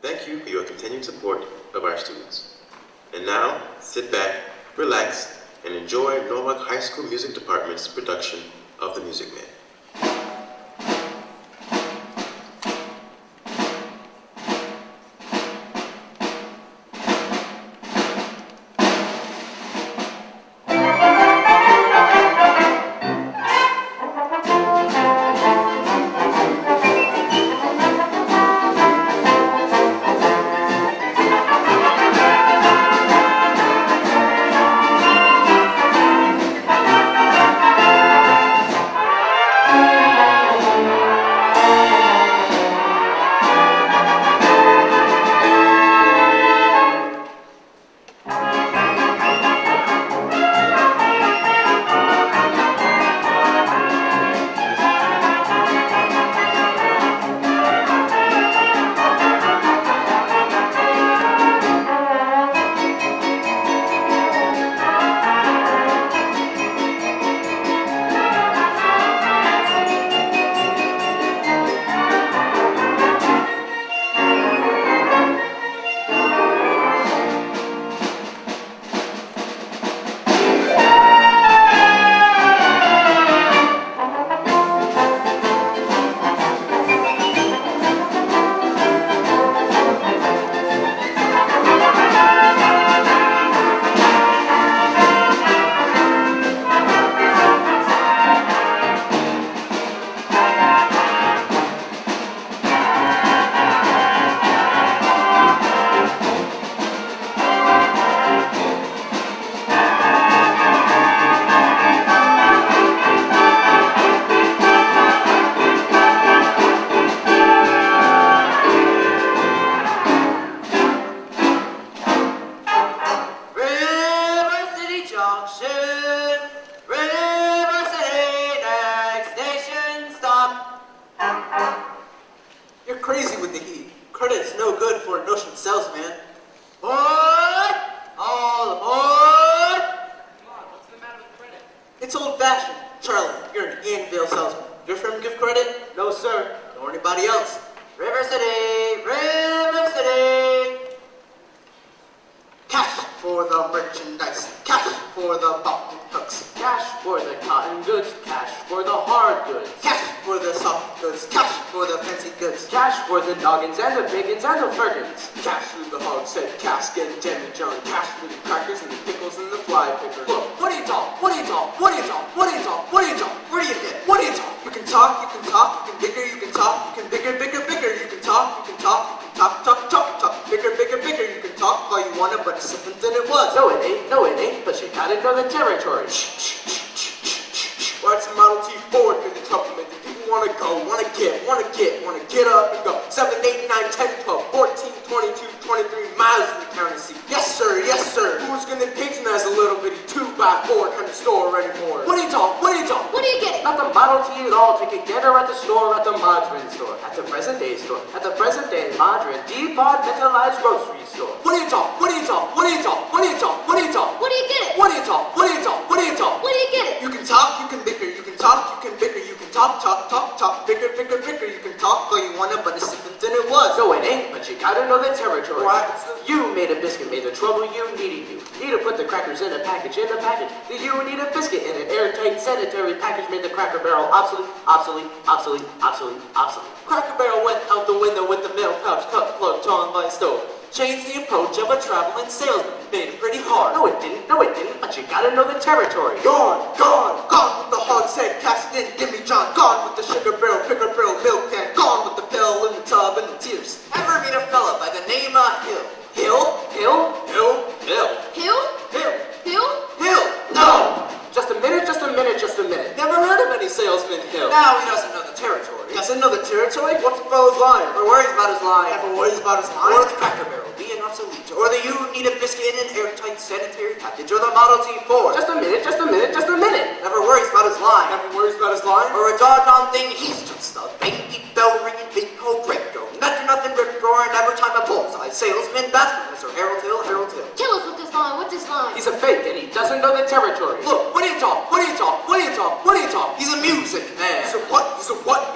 Thank you for your continued support of our students. And now, sit back, relax, and enjoy Norwalk High School Music Department's production of The Music Man.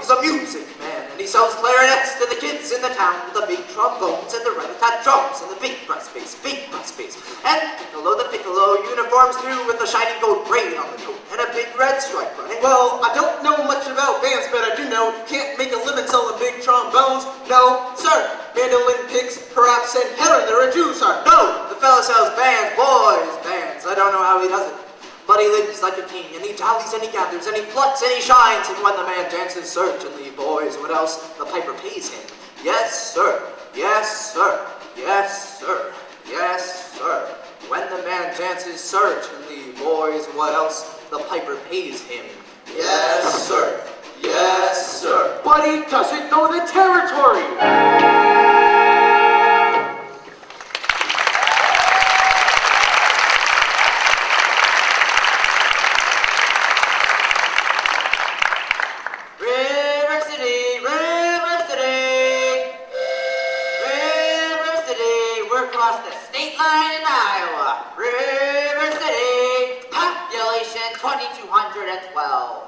He's a music man, and he sells clarinets to the kids kids in the town with the big trombones and the rat-a-tat drums and the big brass bass, and the piccolo uniforms through with the shiny gold braid on the coat and a big red stripe running. Well, I don't know much about bands, but I do know you can't make a living selling big trombones. No, sir. Mandolin picks, perhaps, and Heller, they're a Jew, sir. No, the fella sells bands, boys, bands. I don't know how he does it. But he lives like a king, and he dallies and he gathers, and he plucks and he shines, and when the man dances certainly, boys, what else? The piper pays him. Yes, sir. Yes, sir. Yes, sir. Yes, sir. When the man dances certainly, boys, what else? The piper pays him. Yes, sir. Yes, sir. But he doesn't know the territory. Across the state line in Iowa, River City, population 2,212.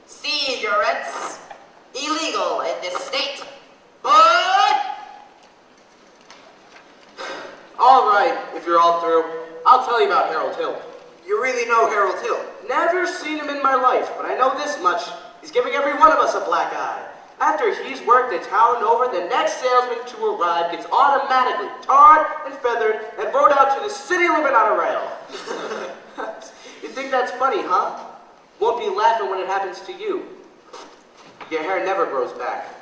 Cigarettes, illegal in this state, but... All right, if you're all through, I'll tell you about Harold Hill. You really know Harold Hill? Never seen him in my life, but I know this much. He's giving every one of us a black eye. After he's worked the town over, the next salesman to arrive gets automatically tarred and feathered and rode out to the city limit on a rail. You think that's funny, huh? Won't be laughing when it happens to you. Your hair never grows back.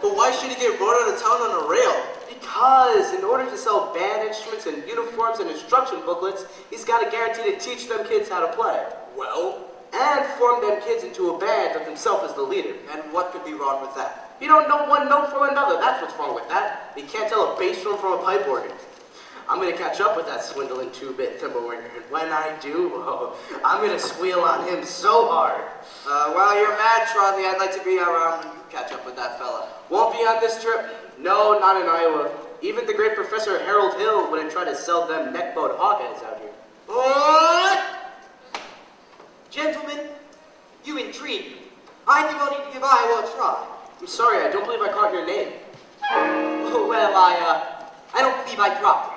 But why should he get rode out of town on a rail? Because in order to sell band instruments and uniforms and instruction booklets, he's got a guarantee to teach them kids how to play. Well? And form them kids into a band with himself as the leader. And what could be wrong with that? You don't know one note from another. That's what's wrong with that. You can't tell a bass drum from a pipe organ. I'm going to catch up with that swindling two-bit thimble-ringer, and when I do, oh, I'm going to squeal on him so hard. While you're mad, Charlie, I'd like to be around when you catch up with that fella. Won't be on this trip? No, not in Iowa. Even the great Professor Harold Hill wouldn't try to sell them neck-bowed hawkheads out here. What? Gentlemen, you intrigue me. I think I'll need to give Iowa a try. I'm sorry, I don't believe I caught your name. Well, I don't believe I dropped it.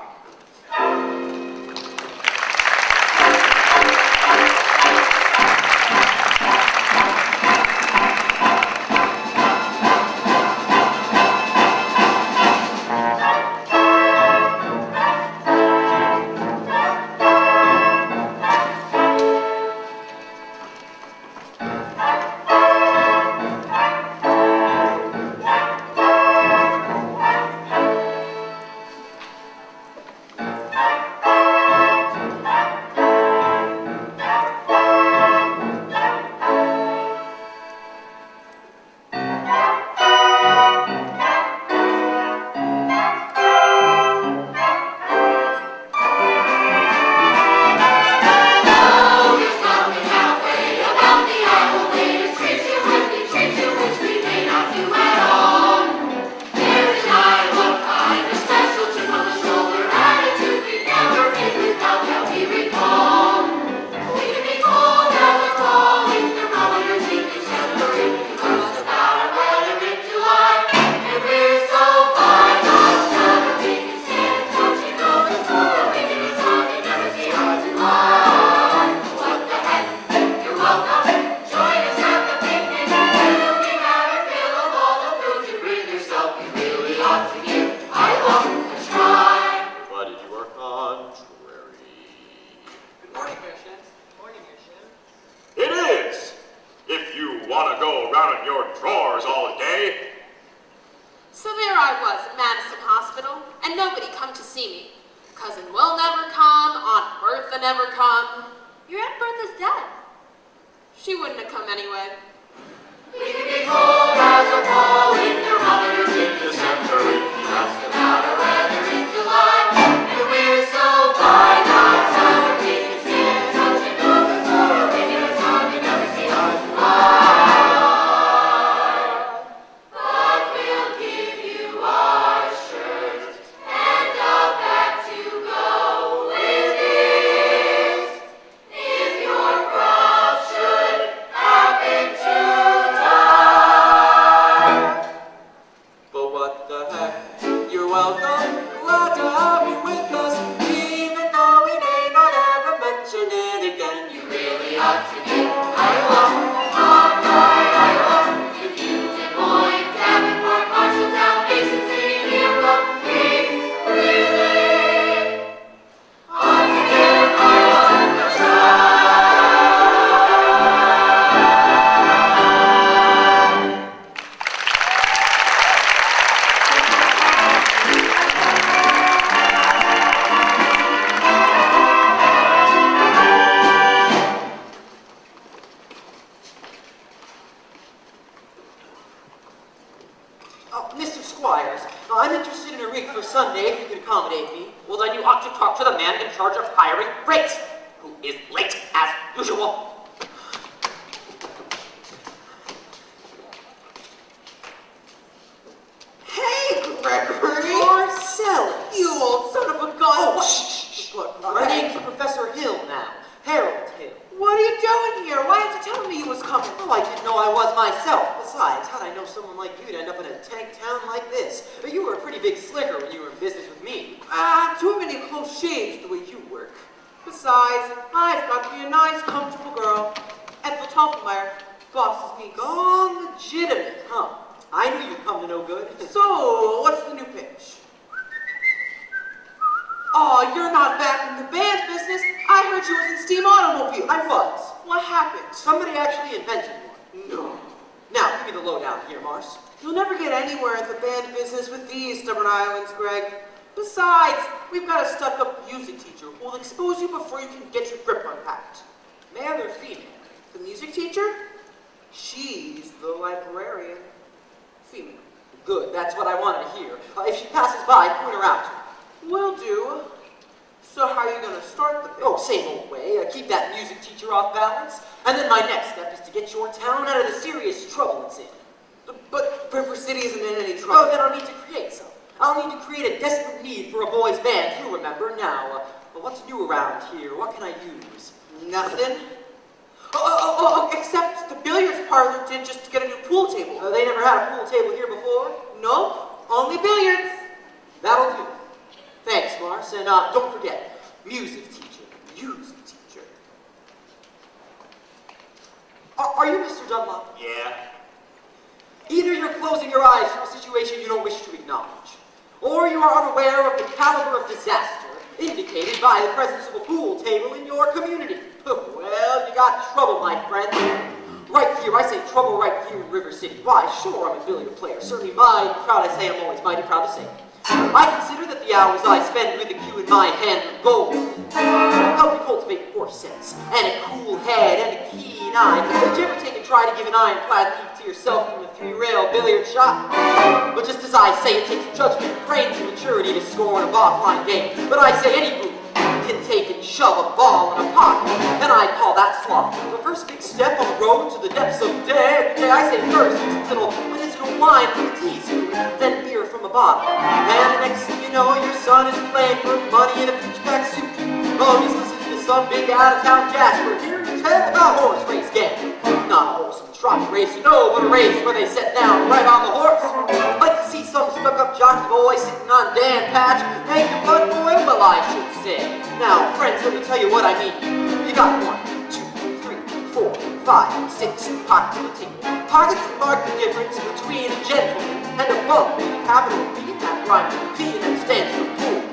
Mr. Squires, I'm interested in a rig for Sunday if you could accommodate me. Well, then you ought to talk to the man in charge of hiring rates, who is late as usual. Hey, Gregory! Marcellus! You old son of a gun! Oh, shh! Look, my name's Professor Hill now. Harold Hill. What are you doing here? Why didn't you tell me you was coming? Oh, I didn't know I was myself. Besides, how'd I know someone like you'd end up in a tank town like this? You were a pretty big slicker when you were in business with me. Too many close shaves the way you work. Besides, I've got to be a nice, comfortable girl. Ethel Toffenmeyer bosses me. Gone legitimate, huh? I knew you'd come to no good. So, what's the new pitch? Oh, you're not back in the band business. I heard you was in steam automobile. I was. What happened? Somebody actually invented one. No. Now, give me the lowdown here, Mars. You'll never get anywhere in the band business with these stubborn Iowans, Greg. Besides, we've got a stuck-up music teacher who will expose you before you can get your grip unpacked. Male or female? The music teacher? She's the librarian. Female. Good, that's what I wanted to hear. If she passes by, point her out. Will do. So how are you going to start the bit? Oh, same old way. Keep that music teacher off balance. And then my next step is to get your town out of the serious trouble it's in. But River City isn't in any trouble. Oh, then I'll need to create some. I'll need to create a desperate need for a boys' band. You remember now. But what's new around here? What can I use? Nothing. Except the billiards parlor did just to get a new pool table. They never had a pool table here before? Nope. Only billiards. That'll do. Thanks, Mars, and don't forget, music teacher. Are you Mr. Dunlop? Yeah. Either you're closing your eyes to a situation you don't wish to acknowledge, or you are unaware of the caliber of disaster indicated by the presence of a pool table in your community. Well, you got trouble, my friend. Right here, I say trouble right here in River City. Why, sure, I'm a billiard player. Certainly mighty proud, I say I'm always mighty proud to say. I consider that the hours I spend with the cue in my hand of gold help me cultivate horse sense, and a cool head, and a keen eye. Did you ever take and try to give an ironclad leap to yourself from a three-rail billiard shot? But just as I say, it takes judgment, brains, and maturity to score in a ball-flying game. But I say any group can take and shove a ball in a pocket, and I call that sloth. The first big step on the road to the depths of day. I say first, it's a little medicinal wine from a teaspoon, then beer from a bottle. And the next thing you know, your son is playing for money in a pitchback suit. Oh, he's listening to some big out-of-town Jasper hearing you tell about horse race game. Not a wholesome trot race, no, but a race where they sit down right on the horse. Like to see some stuck-up jockey boy sitting on Dan Patch, hang your blood boy, well, I should say. Now, friends, let me tell you what I mean. You got 1, 2, 3, 4, 5, 6 pockets of the table. Pockets that mark the difference between a gentleman and a bum with a capital B, and that rhymes with P, and that stands for pool.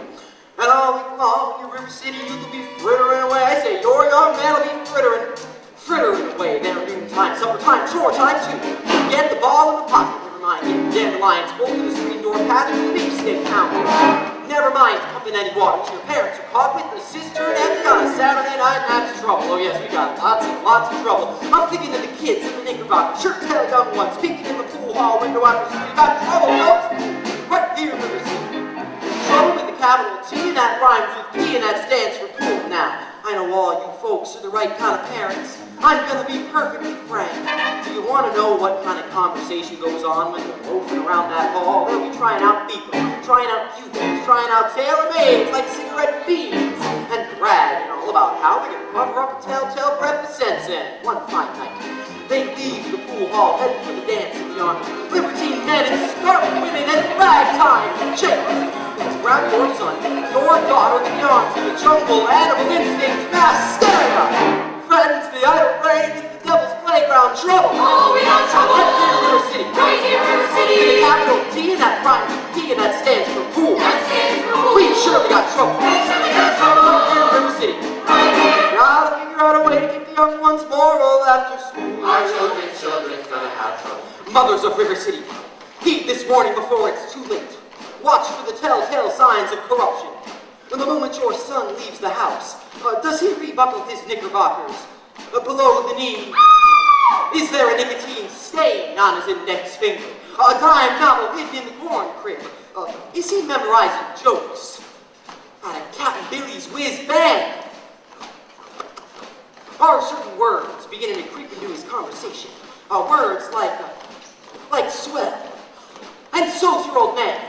And all week long, your River City youth will be frittering away. I say, your young man will be frittering away. There noontime, supper time, chore time too. Get the ball in the pocket. Never mind getting dandelions pulled to the screen door path to the beefsteak counter. Never mind pumping any water to your parents who caught with the cistern empty on a Saturday night, and that's trouble. Oh yes, we got lots and lots of trouble. I'm thinking of the kids in the Knickerbocker, shirt-tailed young ones, peeking in the pool hall window after school. You got trouble, folks? Right here, River City. Trouble with the capital T, and that rhymes with P, and that stands for pool. Now, I know all you folks are the right kind of parents. I'm gonna be perfectly frank. Do you want to know what kind of conversation goes on when they're loafing around that hall? They'll be trying out people, trying out cubes, trying out tailor-mades like cigarette fiends, and bragging all about how they're gonna cover up a telltale breath of sense in. One fine night, they leave the pool hall, heading for the dance in the army. Libertine men and scarlet women and ragtime chicks. Let's grab your son, your daughter, the arms of the jungle animal instinct mass hysteria. Friends, the stands for pool. That stands for pool. We've surely got trouble. We've surely got trouble. Here in River City. Gotta figure out a way to keep the young ones moral after school. Our children's gonna have trouble. Mothers of River City, heed this warning before it's too late. Watch for the telltale signs of corruption. The moment your son leaves the house, does he rebuckle his knickerbockers below the knee? Is there a nicotine stain on his index finger? A dime novel hidden in the corn crib? Is he memorizing jokes on a Captain Billy's whiz bang? Are certain words beginning to creep into his conversation? Words like swell. And so's your old man.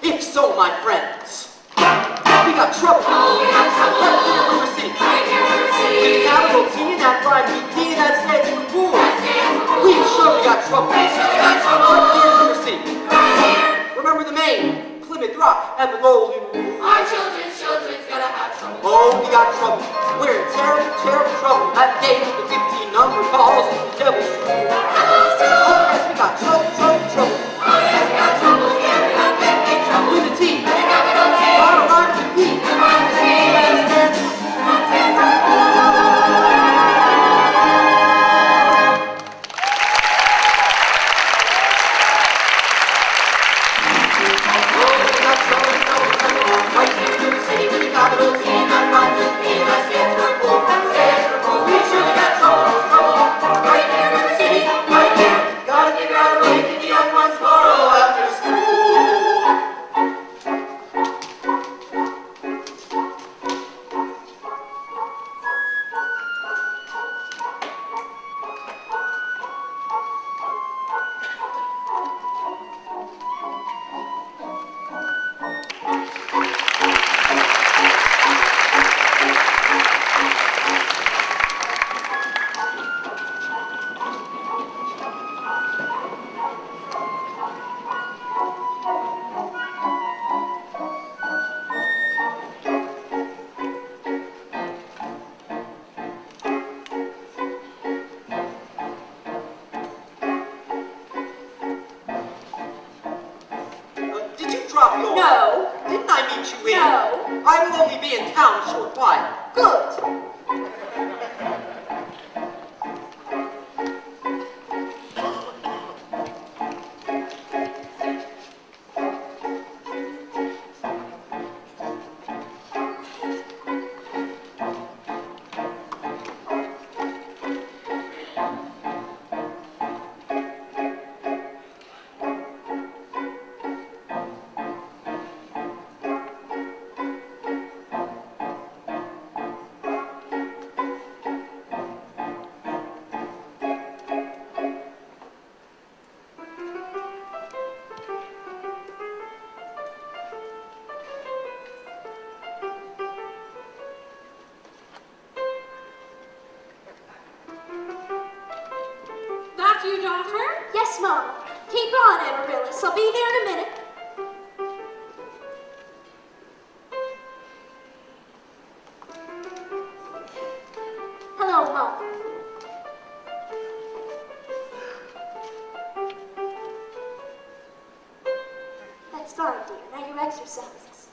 If so, my friends, we got trouble. Oh, we got trouble. Right here in River City. Right here in River City. With capital T and that rhyme with D that stands for pool. That stands for pool. We've surely got trouble. We've surely got trouble. Right here in River City. Right here. Remember the Maine, Plymouth Rock, and the Golden Rule. Our children's gonna have trouble. Oh, we got trouble. We're in terrible, terrible trouble. That day with the 15 number calls is the devil's tool. Oh, yes, we got trouble, trouble, trouble. Oh, yes, we got trouble. Yeah, we got big trouble. With a T. With a capital T. Bottom line with a P. The rhyme with a P. That stands for That stands for pool. right here in River City with a capital T. That rhymes with P. That stands for pool. That stands for pool. We surely got trouble. Trouble. Right here in River City. Right here. Gotta figure out a way to keep the young ones moral after school. Did you drop your... No. Didn't I meet you in? No. I will only be in town a short while. Good. That you, daughter? Yes, Mom. Keep on, Amaryllis. I'll be there in a minute. Hello, Mom. That's fine, dear. Now your exercises.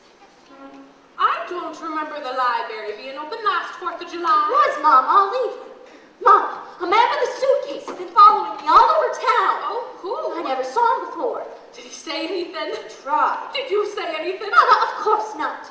I don't remember the library being open last 4th of July. Was, Mom, all evening. Mom, a man with a suitcase has been following me all over town. Oh, who? I never saw him before. Did he say anything? Tried. Did you say anything? Mama, of course not.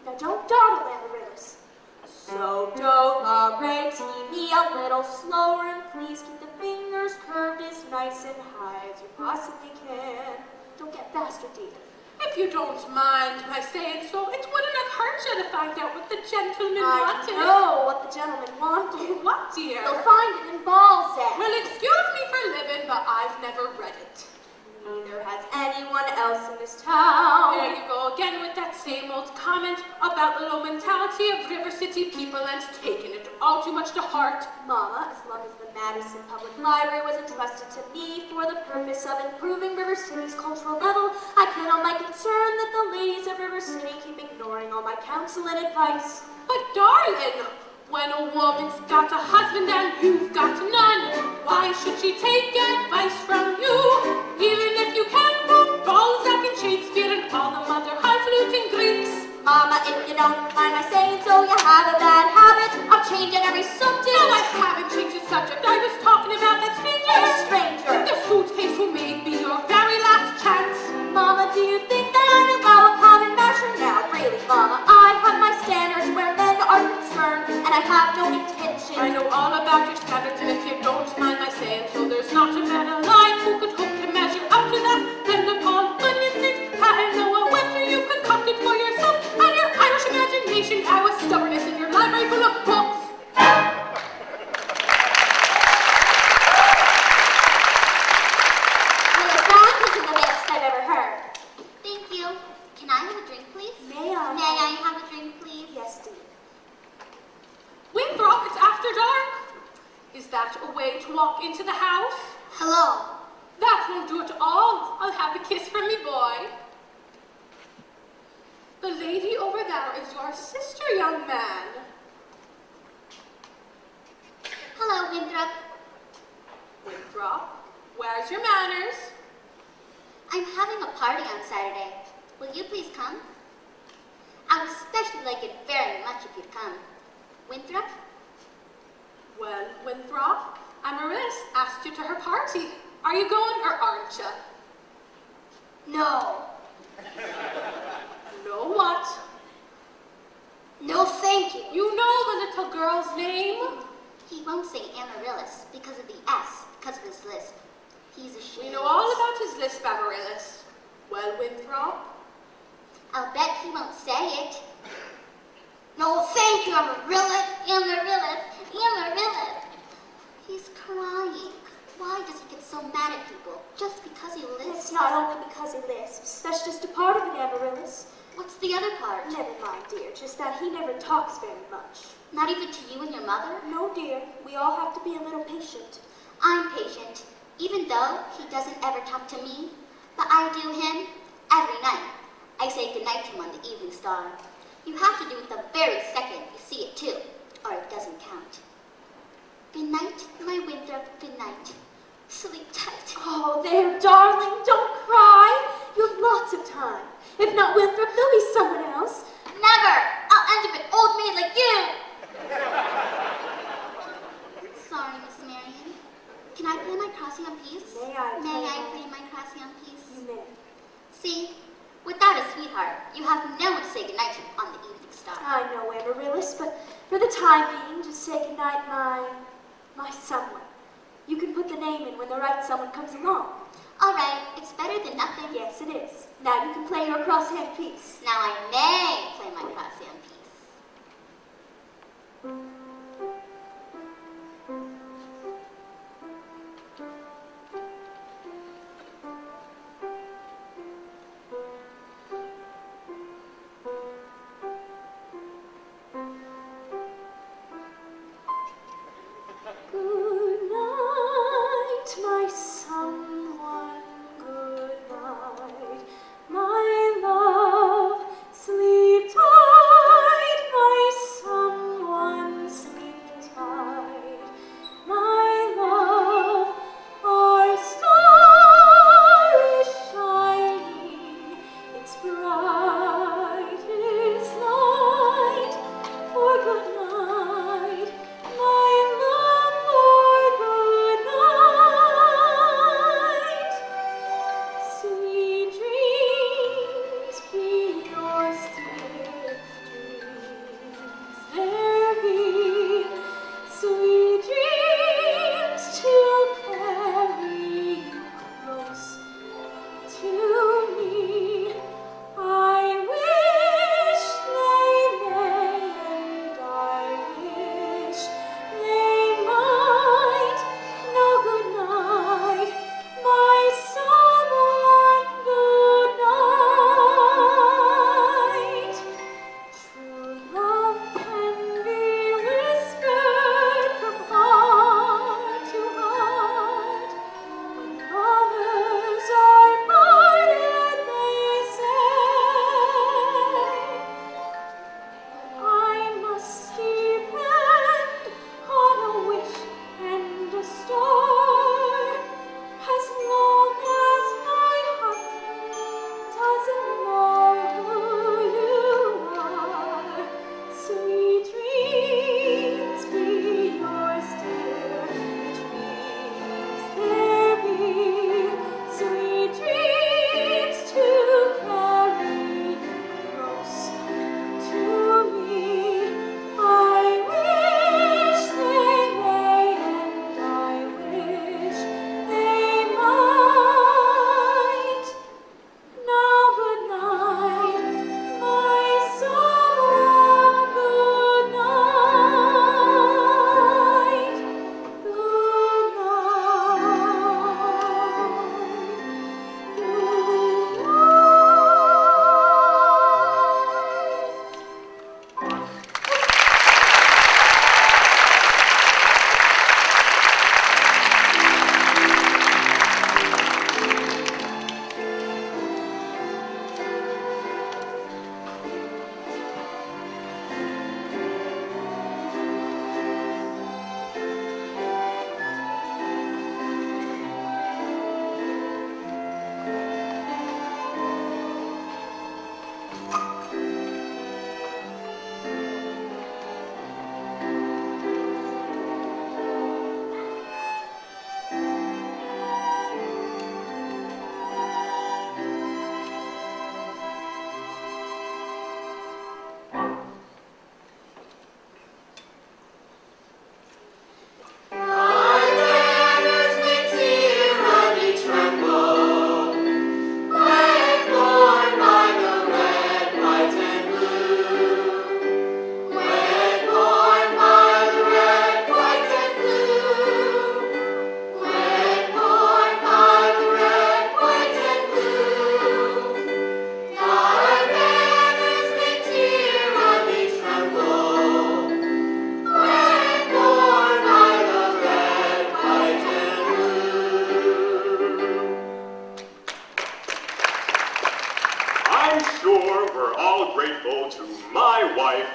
Now don't dawdle, Amaryllis. So don't rate me a little slower, and please keep the fingers curved as nice and high as you possibly can. Don't get faster, dear. If you don't mind my saying so, it wouldn't have hurt you to find out what the gentleman I wanted. know what the gentleman wanted. What, dear? You'll find it in Balzac. Well, excuse me for living, but I've never read it. Neither has anyone else in this town. There you go again with that same old comment about the low mentality of River City people and taking it all too much to heart. Mama, as long as the Madison Public Library was entrusted to me for the purpose of improving River City's cultural level, I cannot my concern that the ladies of River City keep ignoring all my counsel and advice. But darling, when a woman's got a husband and you've got none, why should she take advice from you? Even if you can quote Balzac and Shakespeare and all the saying so? You have a bad habit of changing every subject. No, I haven't changed the subject. I was talking about that stranger. A stranger. The suitcase who may be your very last chance. Mama, do you think that I'd allow a common measure? Now, really, Mama, I have my standards where men are concerned, and I have no intention. I know all about your standards, and if you don't mind my saying so, there's not a man alive who could hope to measure up to that. Then upon onion things, patent Noah Webster you've concocted for yourself, and your Irish imagination, our stubbornness in your library full of books. Well, that isn't the best I've ever heard. Thank you. Can I have a drink, please? May I? May I have a drink, please? Yes, dear. Winthrop, it's after dark. Is that a way to walk into the house? Hello. That won't do at all. I'll have a kiss from me boy. The lady over there is your sister, young man. Hello, Winthrop. Winthrop, where's your manners? I'm having a party on Saturday. Will you please come? I would especially like it very much if you'd come. Winthrop? Well, Winthrop, Amaryllis asked you to her party. Are you going or aren't you? No. No what? No, thank you. You know the little girl's name? He won't say Amaryllis because of the S, because of his lisp. He's ashamed. We know all about his lisp, Amaryllis. Well, Winthrop? I'll bet he won't say it. No, thank you, Amaryllis. Amaryllis. Amaryllis. He's crying. Why does he get so mad at people? Just because he lisps? It's not only because he lisps. That's just a part of it, Amaryllis. What's the other part? Never mind, dear. Just that he never talks very much. Not even to you and your mother? No, dear. We all have to be a little patient. I'm patient, even though he doesn't ever talk to me. But I do him every night. I say goodnight to him on the Evening Star. You have to do it the very second you see it too, or it doesn't count. Good night, my Winthrop, good night. Sleep tight. Oh, there, darling. Don't cry. You have lots of time. If not Winthrop, there'll be someone else. Never! I'll end up an old maid like you! Sorry, Miss Marion. Can I play my Crossing piece? May I May play I my- play my Crossing piece? You may. See, without a sweetheart, you have no one to say goodnight to on the Evening Star. I know, Amaryllis, but for the time being, just say goodnight, my someone. You can put the name in when the right someone comes along. All right, it's better than nothing. Yes, it is. Now you can play your crosshand piece. Now I may play my Crossing piece. Good night, my someone. Good night, my love. Sleep tight. grateful to my wife,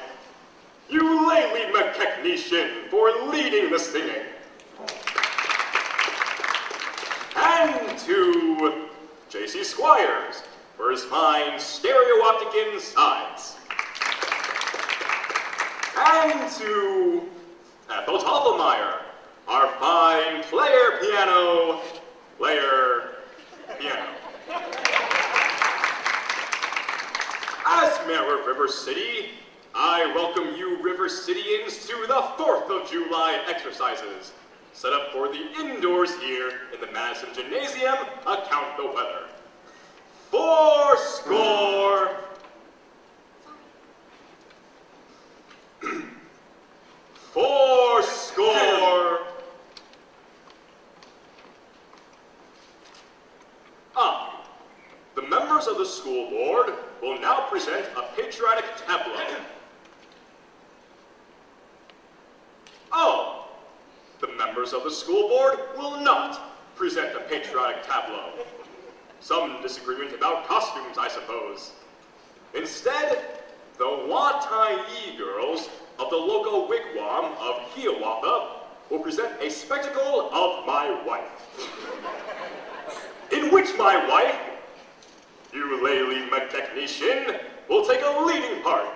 Eulalie McKechnishin, for leading the singing. And to J.C. Squires for his fine stereo-optic insides. And to Ethel Toffelmeyer, our fine player piano. As mayor of River City, I welcome you River Cityans to the 4th of July exercises, set up for the indoors here in the Madison Gymnasium. Account the weather. 4 score. The members of the school board will now present a patriotic tableau. Oh, the members of the school board will not present a patriotic tableau. Some disagreement about costumes, I suppose. Instead, the Watai girls of the local wigwam of Hiawatha will present a spectacle of my wife, in which my wife, Eulalie McKechnishin, will take a leading part.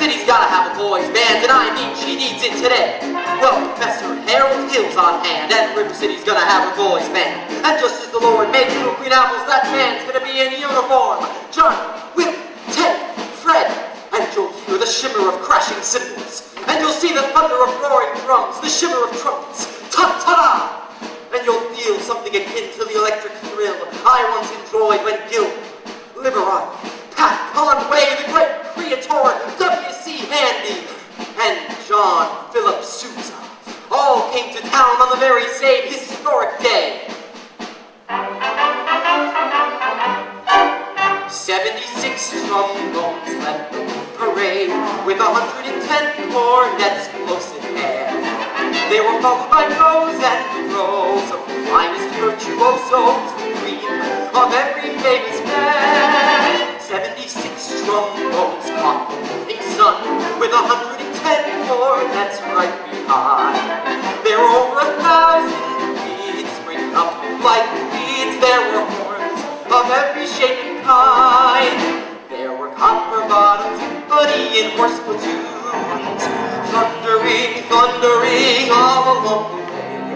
City's gotta have a boys' band, and I mean she needs it today. Well, Professor Harold Hill's on hand, and River City's gonna have a boys' band. And just as the Lord made little green apples, that man's gonna be in uniform. Johnny, Will, Ted, Fred, and you'll hear the shimmer of crashing cymbals. And you'll see the thunder of roaring drums, the shimmer of trumpets. Ta-ta-da! And you'll feel something akin to the electric thrill I once enjoyed when Gil, Liberon, Pat Conway, the great creator, W.C. Handy, and John Philip Sousa all came to town on the very same historic day. 76 trombones led the parade with 110 cornets close at hand. They were followed by rows and rows of the finest virtuosos, the cream of every famous band. 76 trombones caught the morning sun with 110 cornets right behind. There were over 1,000 beads springing up like weeds. There were horns of every shape and kind. There were copper bottoms, buddy and horse platoons, thundering, thundering all along the way.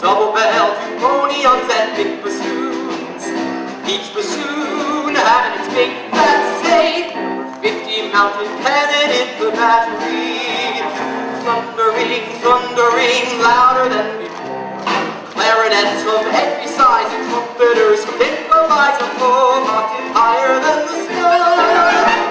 Double-belled euphoniums and big bassoons, each bassoon having its big fat say. There were 50 mounted cannon in the battery, thundering, thundering louder than before. Clarinets of every size and trumpeters who improvise a full octave higher than the sky.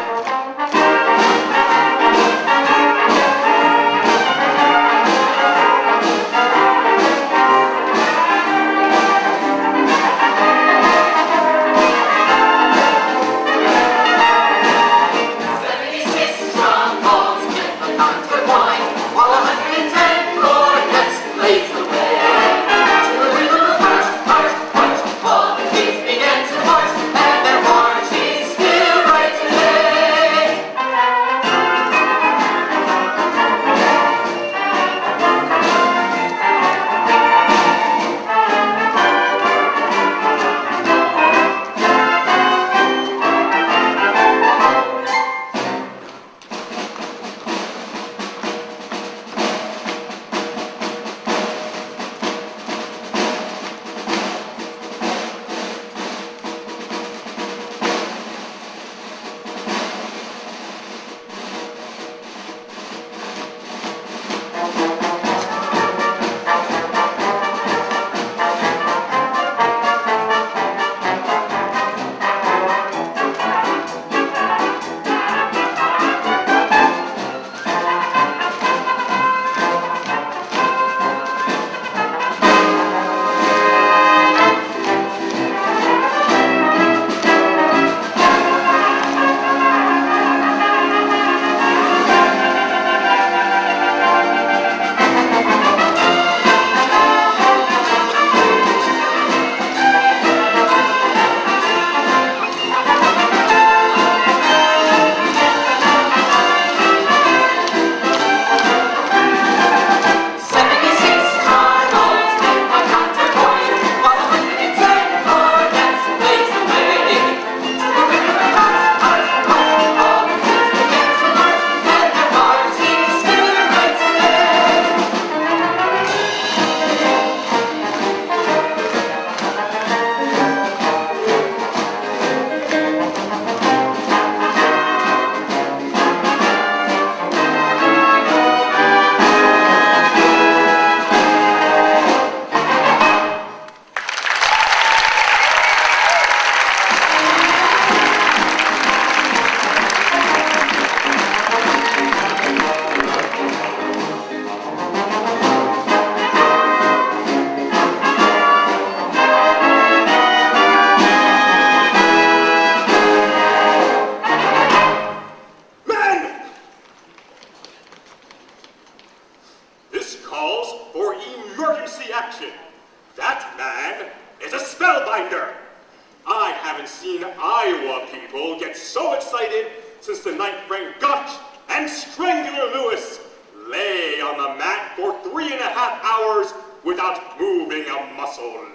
Since the night Frank Gotch and Strangular Lewis lay on the mat for 3.5 hours without moving a muscle.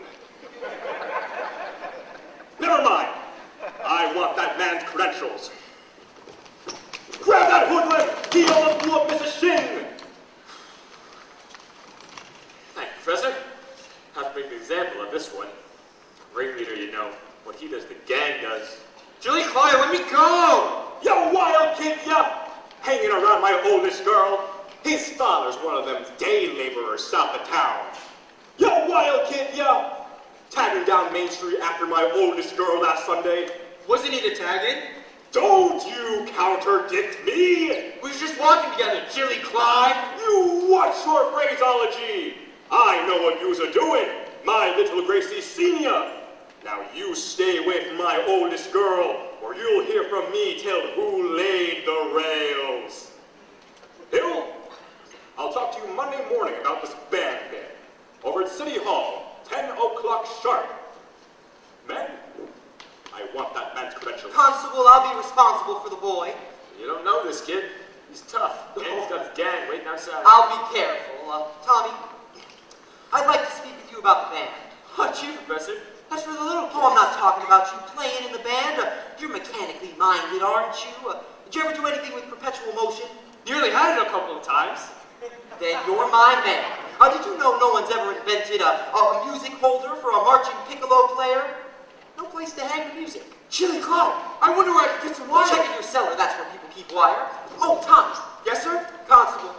Never mind. I want that man's credentials. Grab Grab that hoodlum! He almost blew up Mrs. Shin! Thank you, Professor. Have to make an example of this one. Ringleader, you know. What he does, the gang does. Julie Clyde, let me go! You wild kid, ya! Hanging around my oldest girl. His father's one of them day laborers south of town. You wild kid, ya! Tagging down Main Street after my oldest girl last Sunday. Wasn't he the tagging? Don't you contradict me! We were just walking together, Julie Clyde. You what short phraseology? I know what yous are doing, my little Gracie Senior. Now you stay away from my oldest girl, or you'll hear from me tell who laid the rails. Hill, I'll talk to you Monday morning about this band thing. Over at City Hall, 10 o'clock sharp. Men, I want that man's credentials. Constable, I'll be responsible for the boy. You don't know this kid. He's tough, and he's got his gang waiting outside. I'll be careful. Tommy, I'd like to speak with you about the band. What, you, Professor? As for the little kid, I'm not talking about you playing in the band. You're mechanically minded, aren't you? Did you ever do anything with perpetual motion? Nearly had it a couple of times. Then you're my man. Did you know no one's ever invented a music holder for a marching piccolo player? No place to hang the music. Chili Clyde, I wonder where I can get some wire. Check in your cellar, that's where people keep wire. Oh, Tommy. Yes, sir? Constable.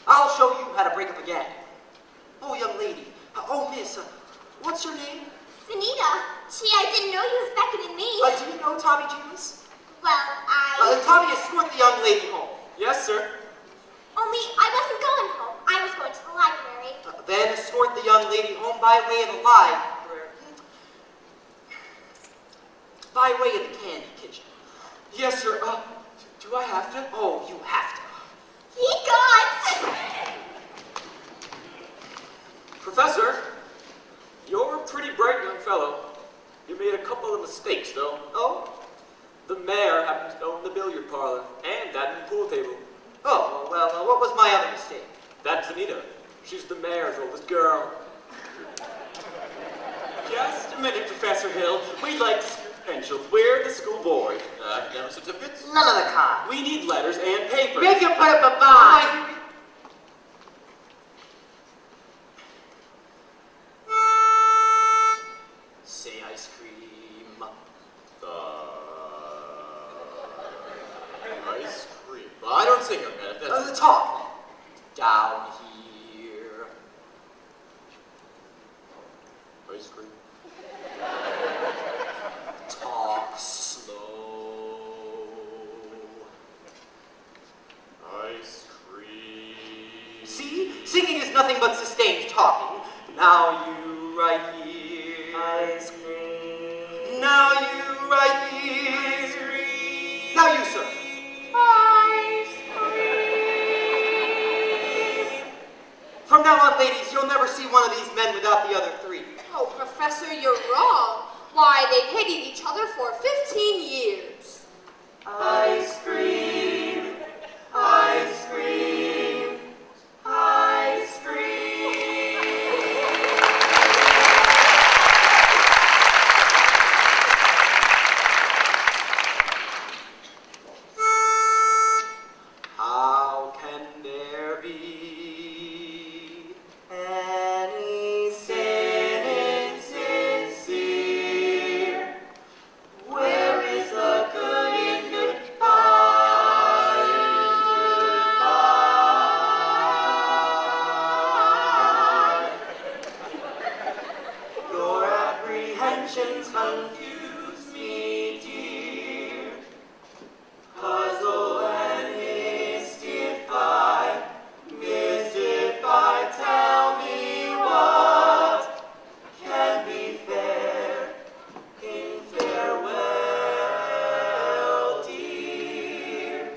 I'll show you how to break up a gang. Oh, young lady. Miss, what's your name? Sunita. Gee, I didn't know you was beckoning me. Do you know Tommy Jews? Well, Tommy, escort the young lady home. Yes, sir. Only I wasn't going home. I was going to the library. Then escort the young lady home by way of the library. By way of the candy kitchen. Yes, sir. Do I have to? Oh, you have to. Ye gods! Professor, you're a pretty bright young fellow. You made a couple of mistakes, though. Oh? The mayor happens to own the billiard parlor and that pool table. Oh, well, what was my other mistake? That's Anita. She's the mayor's oldest girl. Just a minute, Professor Hill. We'd like to see your credentials. We're the school board. Academic certificates? None of the kind. We need letters and papers. Make him put up a bond. Say ice cream. Ice cream. Well, I don't sing, young man. If that's The talk. Down here. ice cream. Talk slow. Ice cream. See? Singing is nothing but sustained talking. Now you right here. Ice cream. Now you right here. Ice cream. Now you, sir. Ice cream. From now on, ladies, you'll never see one of these men without the other three. Oh, Professor, you're wrong. Why, they've hated each other for 15 years. Ice cream. Ice cream. Ice cream. How can there be any sin insincere? Where is the good in goodbye? Your apprehensions confuse me, dear. Puzzle and mystify, tell me what can be fair in farewell, dear.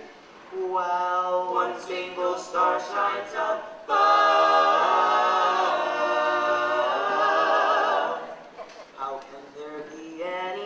While one single star shines above, how can there be any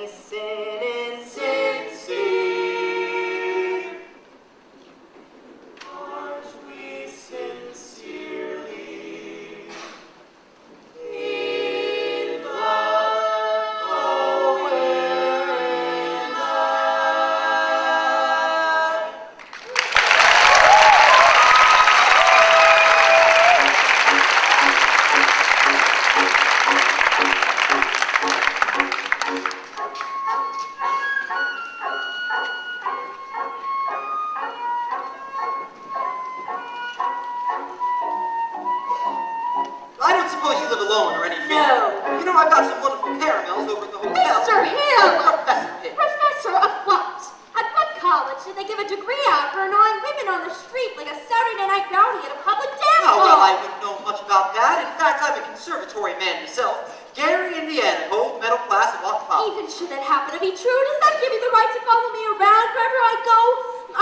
I've got some wonderful caramels over at the hotel. Mr. Hill! Professor Hill. Professor of what? At what college did they give a degree out for annoying women on the street like a Saturday night rowdy at a public dance Oh, hall? well, I wouldn't know much about that. In fact, I'm a conservatory man myself. Gary, Indiana, gold medal class of Lot 5. Even should that happen to be true, does that give you the right to follow me around wherever I go?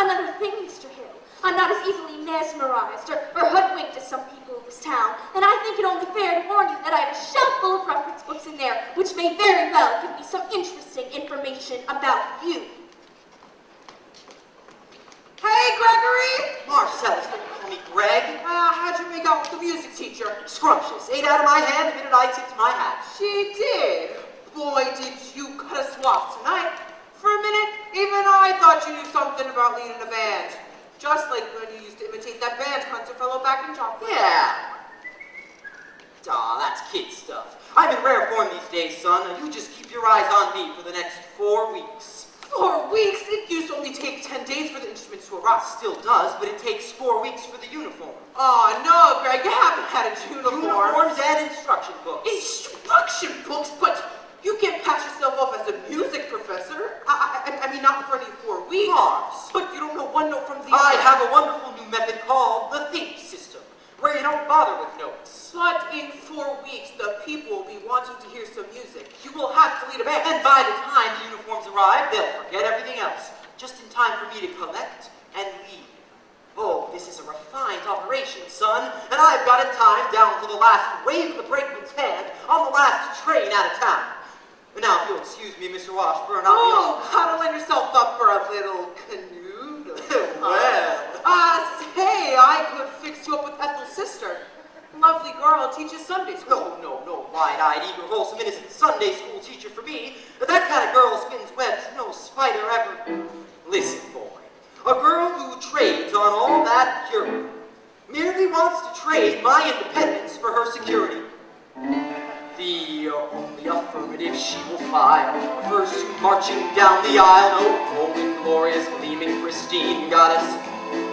Another thing, Mr. Hill, I'm not as easily mesmerized or hoodwinked as some people in this town, and I think it only fair to warn you that I have a shelf full of reference books in there, which may very well give me some interesting information about you. Hey, Gregory! Marcellus, don't call me Greg. How'd you make out with the music teacher? Scrumptious. Ate out of my hand the minute I tipped my hat. She did. Boy, did you cut us off tonight. For a minute, even I thought you knew something about leading a band. Just like when you used to imitate that band hunter fellow back in chocolate. Yeah. Aw, that's kid stuff. I'm in rare form these days, son, and you just keep your eyes on me for the next 4 weeks. 4 weeks? It used to only take 10 days for the instruments to arrive. Still does, but it takes 4 weeks for the uniform. Oh, no, Greg, you haven't had a uniform. Uniforms and instruction books. Instruction books? But you can't pass yourself off as a music professor. I mean, not for any 4 weeks. Mars. But you don't know one note from the I other. have a wonderful new method called the think system, where you don't bother with notes. But in 4 weeks, the people will be wanting to hear some music. You will have to lead a band. And by the time the uniforms arrive, they'll forget everything else, just in time for me to collect and leave. Oh, this is a refined operation, son, and I've got it timed down to the last wave of the brakeman's hand on the last train out of town. And now, if you'll excuse me, Mr. Washburn, I'll be Oh, how to line yourself up for a little canoe? Say, I could fix you up with Ethel's sister. Lovely girl, teaches Sunday school. No, wide-eyed, eager, wholesome, innocent Sunday school teacher for me. That kind of girl spins webs no spider ever. Listen, boy, a girl who trades on all that purity merely wants to trade my independence for her security. The only affirmative she will file refers to marching down the aisle, no holy, glorious, gleaming, pristine goddess.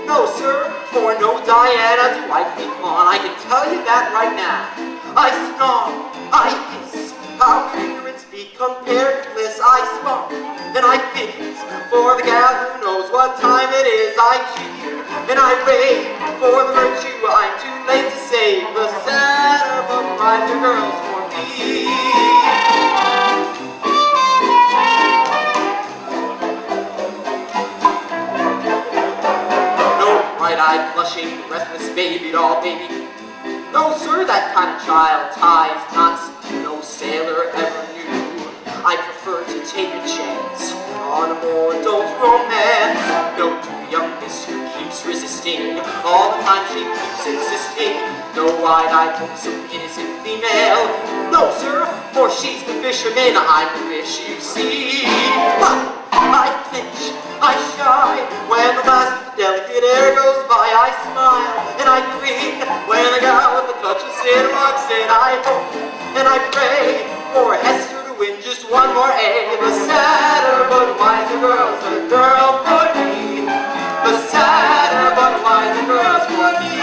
No, sir, for no Diana do I think on. I can tell you that right now. I snarl, I hiss, how can ignorance be compared to bliss? I spark, and I fizz, for the gal who knows what time it is. I cheer, and I rave, for the virtue I'm too late to save. The sadder but wiser girls for me. Bright-eyed, blushing, breathless baby doll baby. No, sir, that kind of child ties knots no sailor ever knew. I prefer to take a chance on a more adult romance. No, to the young miss who keeps resisting, all the time she keeps insisting. No wide-eyed, wholesome, innocent female. No, sir, for she's the fisherman, I'm the fish, you see. I flinch, I shy, when the last delicate air goes by. I smile, and I grin, when a gal with a touch of sin walks in. I hope, and I pray, for Hester to win just one more A. The sadder but wiser girl's a girl for me. The sadder but wiser girl's for me.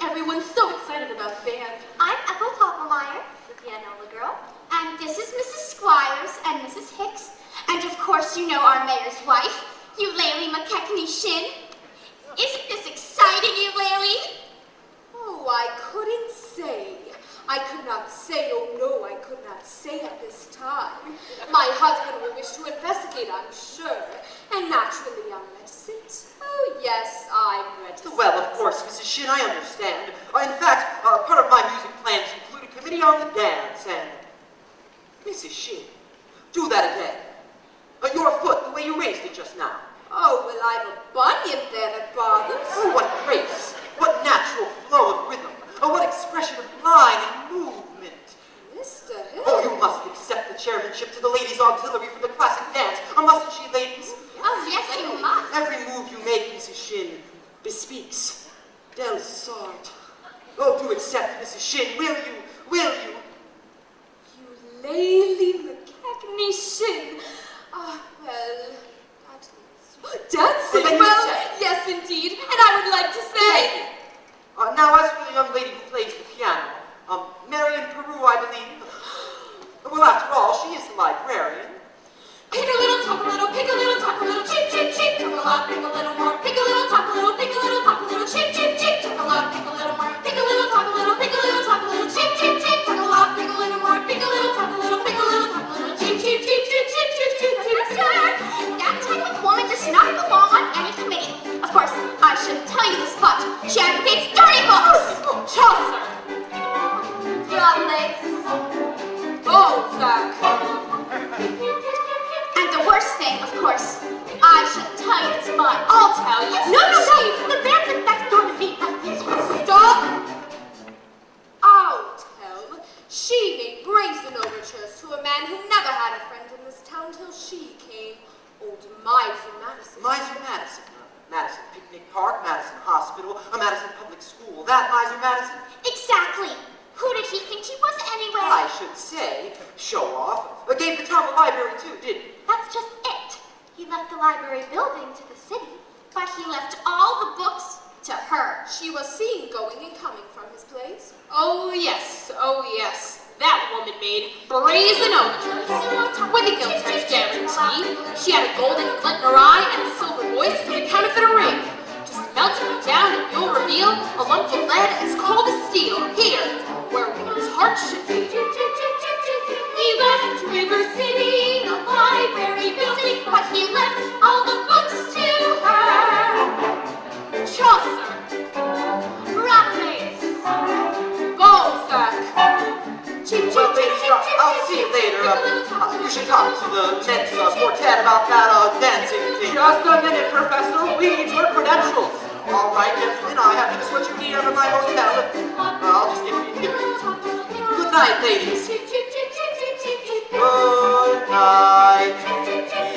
Everyone's so excited about the band. I'm Ethel Toppelmeyer, the pianola girl, and this is Mrs. Squires and Mrs. Hicks, and of course you know our mayor's wife, Eulalie McKechnie Shin. Isn't this exciting, Eulalie? Oh, I couldn't say. I could not say, oh no, I could not say at this time. My husband will wish to investigate, I'm sure, and naturally I'm reticent. Oh yes, I'm reticent. Well, of course, Mrs. Shin, I understand. In fact, part of my music plans include a committee on the dance, and... Mrs. Shin, do that again. Your foot, the way you raised it just now. Oh, well, I've a bunion there that bothers. Oh, what grace, what natural flow of rhythm, what expression of line and movement. Mr. Hill. Oh, you must accept the chairmanship to the ladies' auxiliary for the classic dance, mustn't she, ladies? Oh, yes, you must. Every move you make, Mrs. Shin, bespeaks Del Sart. Oh, do accept, Mrs. Shin, will you? Will you? You lay technician. Ah, well, that is... Dancing? Well, yes, indeed. And I would like to say... Now, as for the young lady who plays the piano, Marion Peru, I believe. Well, after all, she is the librarian. Pick a little, talk a little, pick a little, talk a little, cheep, cheep, cheep, talk a lot, pick a little more, pick a little, talk a little, pick a little, talk a little, cheep, cheep, cheep, talk a lot, pick a little more, pick a little, talk a little, pick a little, talk a little, cheep, cheep, cheep, talk a lot, pick a little more, pick a little, talk a little, pick a little, talk a little, cheep, cheep, cheep, cheep, cheep, cheep, cheep, cheep. Sir, that type of woman does not belong on any committee. Of course, I shouldn't tell you this, but she advocates dirty books. Chaucer. Lovelace. Balzac. And the worst thing, of course, I shouldn't tell you this, but I'll tell you. no, the man that's next door to me. Stop. I'll tell. She made brazen overtures to a man who never had a friend in this town till she came. Old Miser Madison. Miser Madison. Madison Picnic Park, Madison Hospital, Madison Public School. That Miser Madison? Exactly. Who did he think he was anyway? I should say, show off. Gave the town the library too, didn't he? That's just it. He left the library building to the city, but he left all the books to her. She was seen going and coming from his place. Oh yes, that woman made brazen overtures with a gilt-edged guarantee. She had a golden glint in her eye and a silver voice for the counterfeit ring. Just melt her down and you'll reveal a lump of lead as cold as steel here, where one's heart should be. He left River City, the library building, but he left all the books to her. Chaucer, Rabelais. Balzac. Well, ladies, I'll see you later. You should talk to the men's quartet about that dancing thing. Just a minute, Professor. We need your credentials. All right, gentlemen, I have just what you need out of my hotel. I'll just give you. Good night, ladies. Good night, ladies.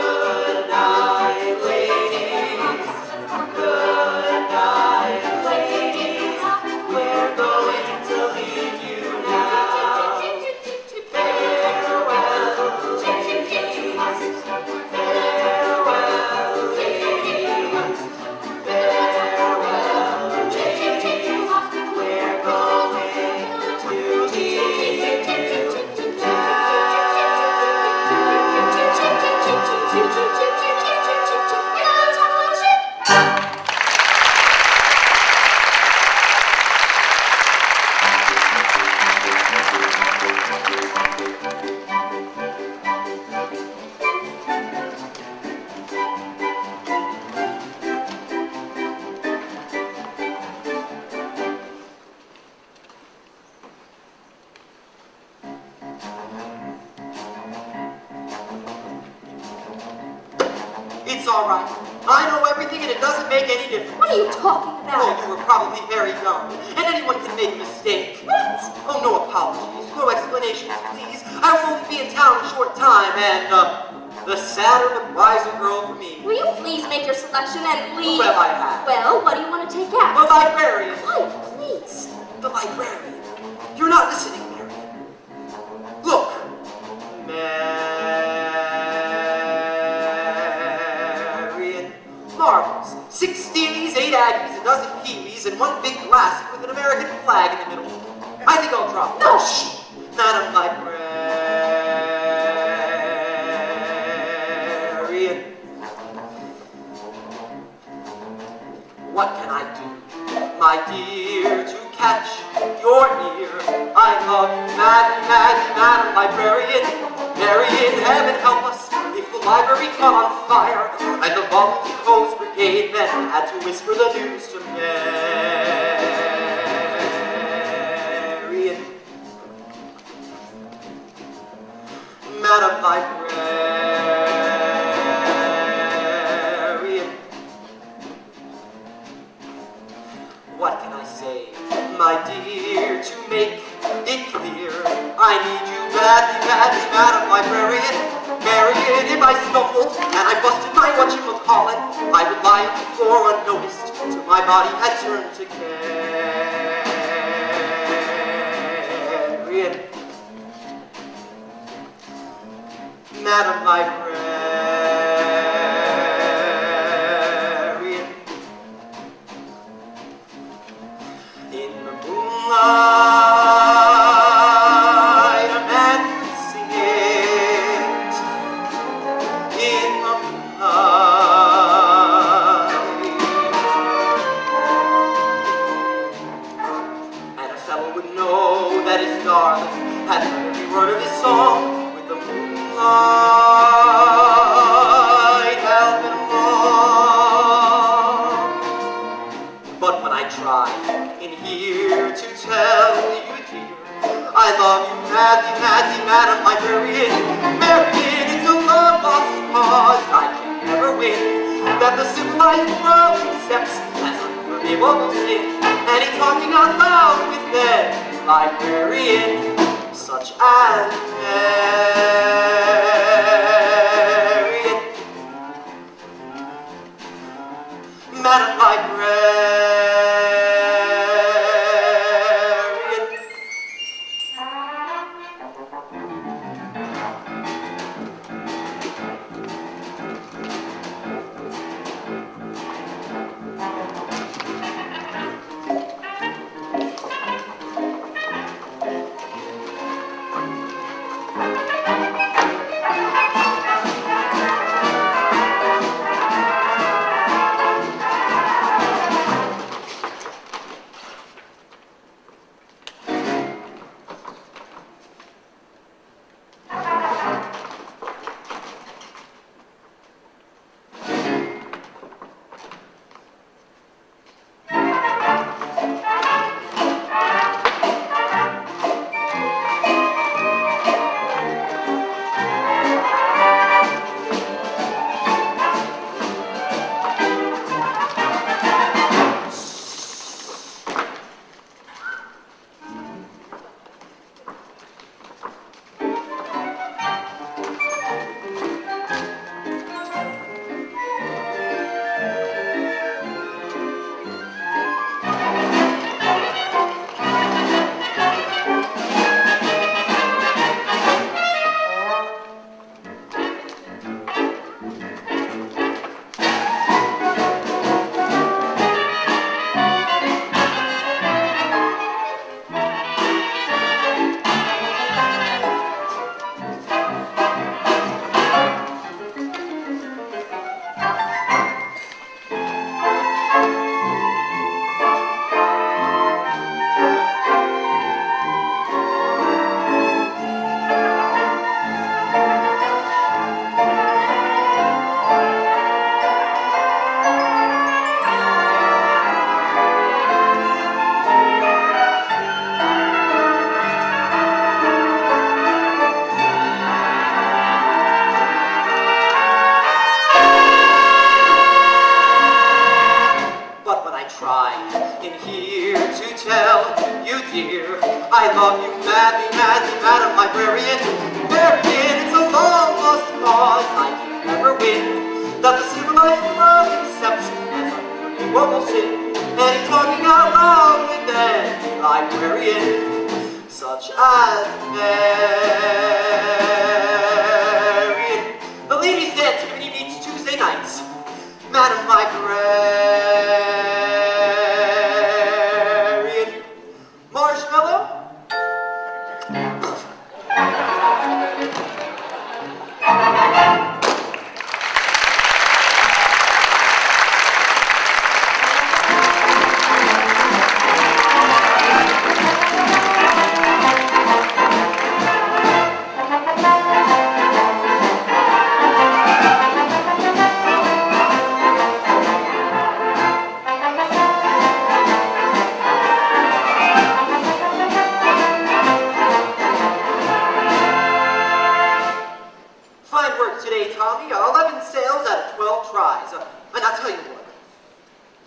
Good night, ladies. Good night, ladies. We're going to leave you now. Farewell, ladies. Farewell, ladies. Farewell, ladies. We're going to leave you now. It's all right. I know everything and it doesn't make any difference. What are you talking Oh, about? you were probably very young, and anyone can make a mistake. What? Oh, no apologies, no explanations, please. I will only be in town a short time, and, the sadder but wiser girl for me. Will you please make your selection and leave? Well, I have. Well, what do you want to take out? The librarian. Why, please. The librarian. You're not listening, Marion. Look. Marion. Marbles. 6 steelies, 8 aggies, a dozen kiwis, and 1 big glass with an American flag in the middle. I think I'll drop it. No, shh. Madam Librarian. What can I do, my dear, to catch your ear? I love you, Madam Librarian. Marion, heaven help us if the library caught on fire and the volunteer hose brigade men had to whisper the news to Marion. Madam Librarian. What can I say, my dear, to make it clear? I need you badly, Madam Librarian. Marion, if I stumbled and I busted my whatchamacallit, I would lie on the floor unnoticed till my body had turned to carrion. Madam Librarian. In the moonlight, a man can sing it. In the moonlight, and a fellow would know that his darling had heard every word of his song. With the moonlight helping him along. But when I try in here to tell you, dear, I love you madly, madly, Madam Librarian, Marian, it's a love lost cause I can never win, that the civilized world accepts as unforgivable sin. And he's talking out loud with their librarian, such as Marian. Madam Librarian. I love you madly, madly, Madam Librarian. Marian, it's a long lost cause I can never win, that the civilized world accepts as unforgivable sin. And he's talking out loud with that librarian, such as Marian. The ladies' dance committee meets Tuesday nights. Madam Librarian. Marshmallow?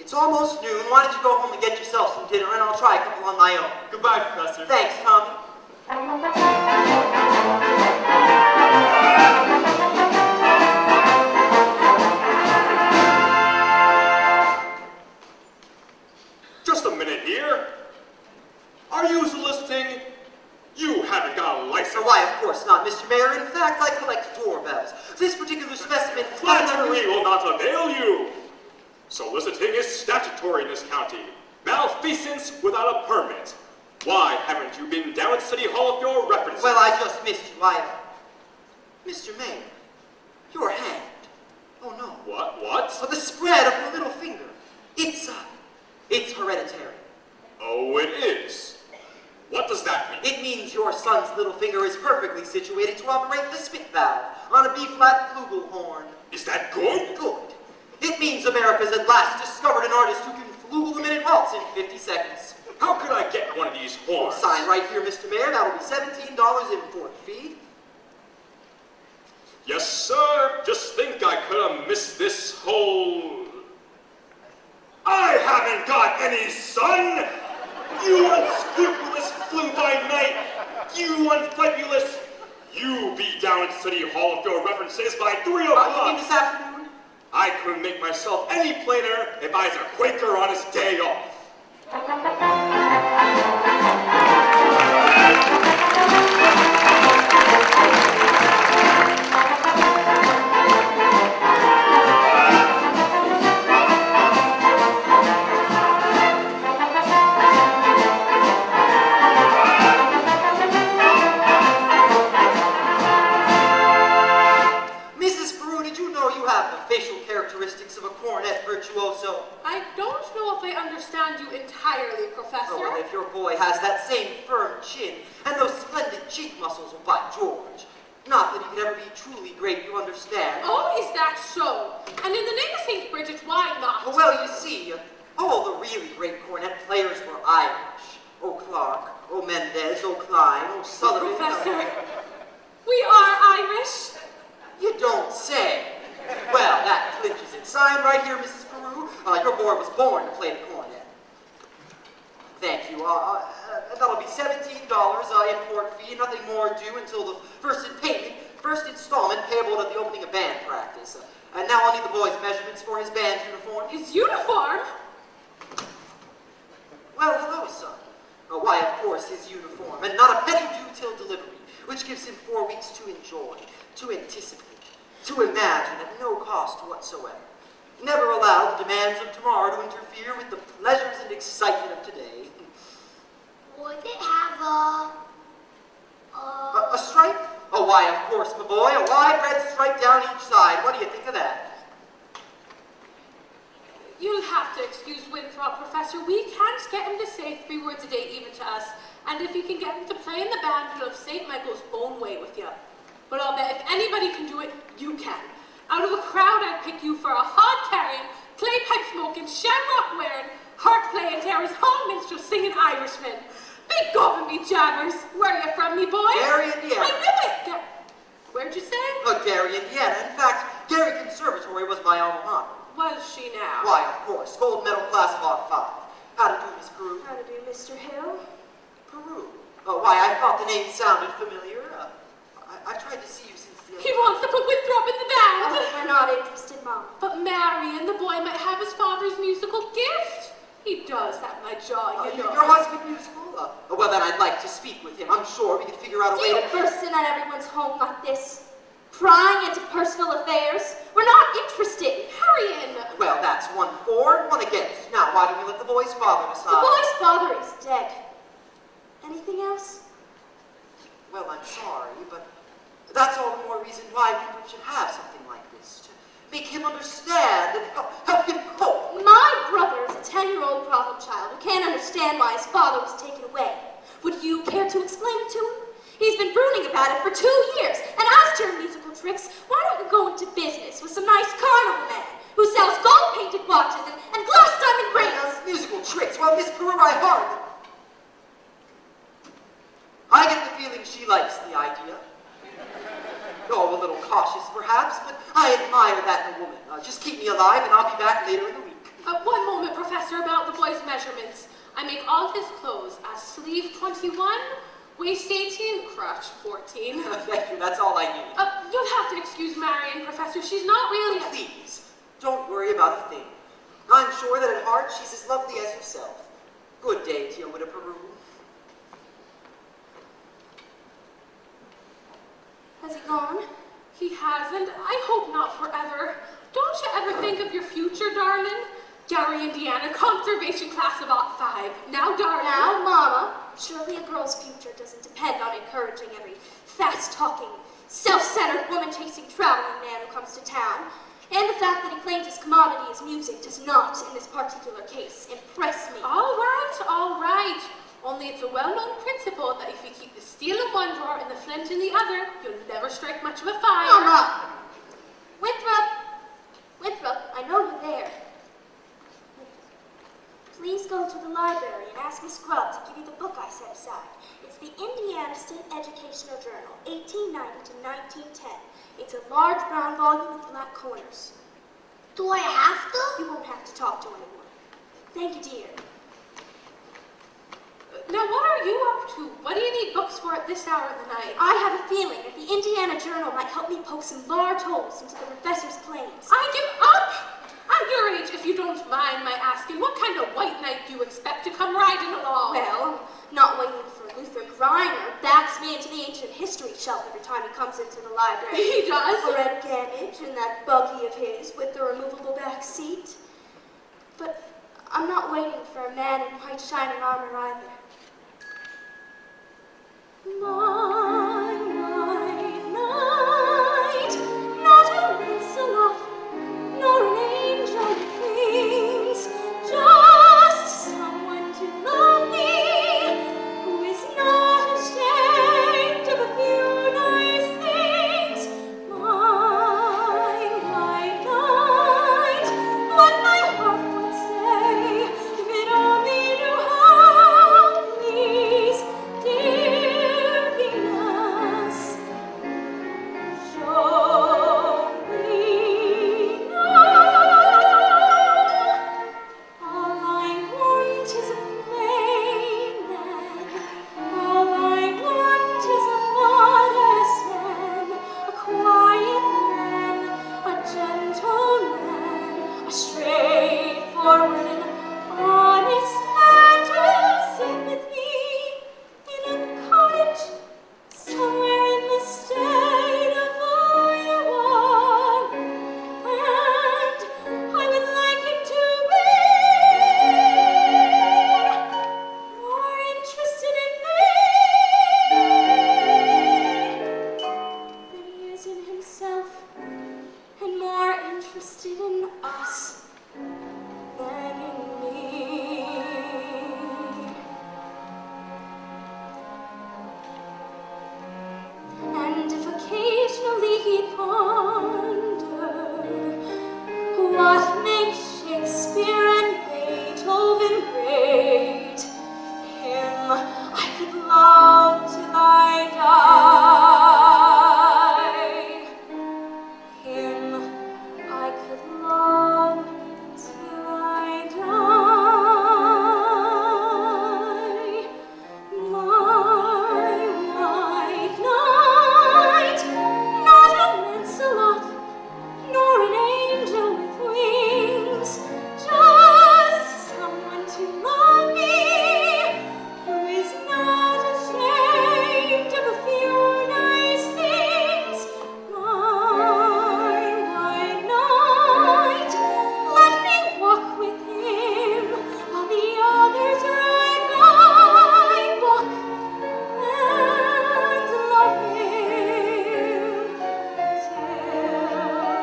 It's almost noon. Why don't you go home and get yourself some dinner, and I'll try a couple on my own. Goodbye, Professor. Thanks, Tommy. Just a minute here. Are you soliciting? You haven't got a license. So why, of course not, Mr. Mayor. In fact, I collect doorbells. This particular specimen... Flattery will not avail you. Soliciting is statutory in this county. Malfeasance without a permit. Why haven't you been down at City Hall with your references? Well, I just missed you. Mr. Mayor, your hand. Oh, no. What? Oh, the spread of the little finger. It's hereditary. Oh, it is. What does that mean? It means your son's little finger is perfectly situated to operate the spit valve on a B-flat flugelhorn. Is that good? Good. It means America's at last discovered an artist who can flugel the minute waltz in 50 seconds. How could I get one of these horns? Sign right here, Mr. Mayor. That'll be $17 import fee. Yes, sir. Just think I could have missed this whole... I haven't got any son! You unscrupulous fly-by-night! You unfabulous! You be down at City Hall with your references by 3 o'clock! You mean this afternoon? I couldn't make myself any plainer if I was a Quaker on his day off. virtuoso. I don't know if I understand you entirely, Professor. Oh, well, if your boy has that same firm chin and those splendid cheek muscles, well, by George. Not that he could ever be truly great, you understand. Oh, is that so? And in the name of St. Bridget, why not? Oh, well, you see, all the really great cornet players were Irish. Oh, Clark, oh, Mendez, oh, Klein, oh, Sullivan. Professor, we are Irish. You don't say. Well, that clinches it. Sign right here, Mrs. Peru. Your boy was born to play the cornet. Thank you. That'll be $17 import fee, nothing more due until the first installment payable at the opening of band practice. And now I'll need the boy's measurements for his band uniform. His uniform? Well, hello, son. Why, of course, his uniform, and not a penny due till delivery, which gives him 4 weeks to enjoy, to anticipate, to imagine at no cost whatsoever. Never allow the demands of tomorrow to interfere with the pleasures and excitement of today. Would it have A stripe? Oh, why, of course, my boy, a wide red stripe down each side. What do you think of that? You'll have to excuse Winthrop, Professor. We can't get him to say 3 words a day even to us. And if you can get him to play in the band, he'll have St. Michael's own way with you. But I'll bet if anybody can do it, you can. Out of a crowd, I'd pick you for a hod-carrying, clay-pipe-smoking, shamrock-wearing, harp-playing, Terry's home minstrel singing Irishman. Big gob and me jammers. Where are you from, me boy? Gary, Indiana. I knew it! Where'd you say? Gary, Indiana. In fact, Gary Conservatory was my alma mater. Was she now? Why, of course. Gold medal class of art 5. How to do, Miss Peru? How to do, Mr. Hill? Peru. Oh, why, I thought the name sounded familiar. I've tried to see you since the... He wants to put Winthrop in the band. Oh, we're not interested, Mom. But Marion, the boy might have his father's musical gift. He does have my jaw, you know. Your husband musical? Well, then I'd like to speak with him. I'm sure we could figure out a way to... burst in at everyone's home like this? Prying into personal affairs? We're not interested. Hurry in. Well, that's 1 for, 1 against. Now, why don't we let the boy's father decide? The boy's father is dead. Anything else? Well, I'm sorry, but that's all the more reason why we should have something like this. To make him understand and help him cope. My brother is a 10-year-old problem child who can't understand why his father was taken away. Would you care to explain it to him? He's been brooning about it for 2 years. And as to your musical tricks, why don't you go into business with some nice carnival man who sells gold-painted watches and glass diamond rings? Musical tricks? Well, Miss Peru, I get the feeling she likes the idea. Oh, a little cautious, perhaps, but I admire that in a woman. Just keep me alive, and I'll be back later in the week. 1 moment, Professor, about the boy's measurements. I make all his clothes as sleeve 21, waist 18, crotch 14. Thank you, that's all I need. You'll have to excuse Marion, Professor. She's not really... Please, don't worry about a thing. I'm sure that at heart she's as lovely as yourself. Good day to you, Widow Peru. Has he gone? He hasn't. I hope not forever. Don't you ever think of your future, darling? Gary, Indiana, conservation class of '05. Now, darling. Now, Mama, surely a girl's future doesn't depend on encouraging every fast-talking, self-centered, woman-chasing, traveling man who comes to town. And the fact that he claims his commodity is music does not, in this particular case, impress me. All right, all right. Only it's a well-known principle that if you keep the steel in one drawer and the flint in the other, you'll never strike much of a fire. Mama! Winthrop, I know you're there. Please go to the library and ask Miss Grubb to give you the book I set aside. It's the Indiana State Educational Journal, 1890 to 1910. It's a large brown volume with black corners. Do I have to? You won't have to talk to anyone. Thank you, dear. Now, what are you up to? What do you need books for at this hour of the night? I have a feeling that the Indiana Journal might help me poke some large holes into the professor's claims. I give up! At your age, if you don't mind my asking, what kind of white knight do you expect to come riding along? Well, not waiting for Luther Griner backs me into the ancient history shelf every time he comes into the library. He does? A red Gamage in that buggy of his with the removable back seat. But I'm not waiting for a man in white shining armor either. My white knight, not a Lancelot, nor an angel with wings, just someone to love me, who is not ashamed of a few nice things. My white knight, what my heart would say, if it only knew how, please, dear Venus, show me now. All I want is a plain man. All I want is a modest man, a quiet man, a gentleman, a straightforward and honest man to sit with me in a cottage somewhere in the state of Iowa. And I would like him to be more interested in me than he is in himself, and more interested in us than in me. And if occasionally he pondered what makes Shakespeare and Beethoven great, him I could love till I die. Him I could love till I die. My white knight, not a Lancelot, nor an angel with wings, just someone to love me, who is not ashamed of a few nice things. My white knight, let me walk with him while the others ride my book and love him till I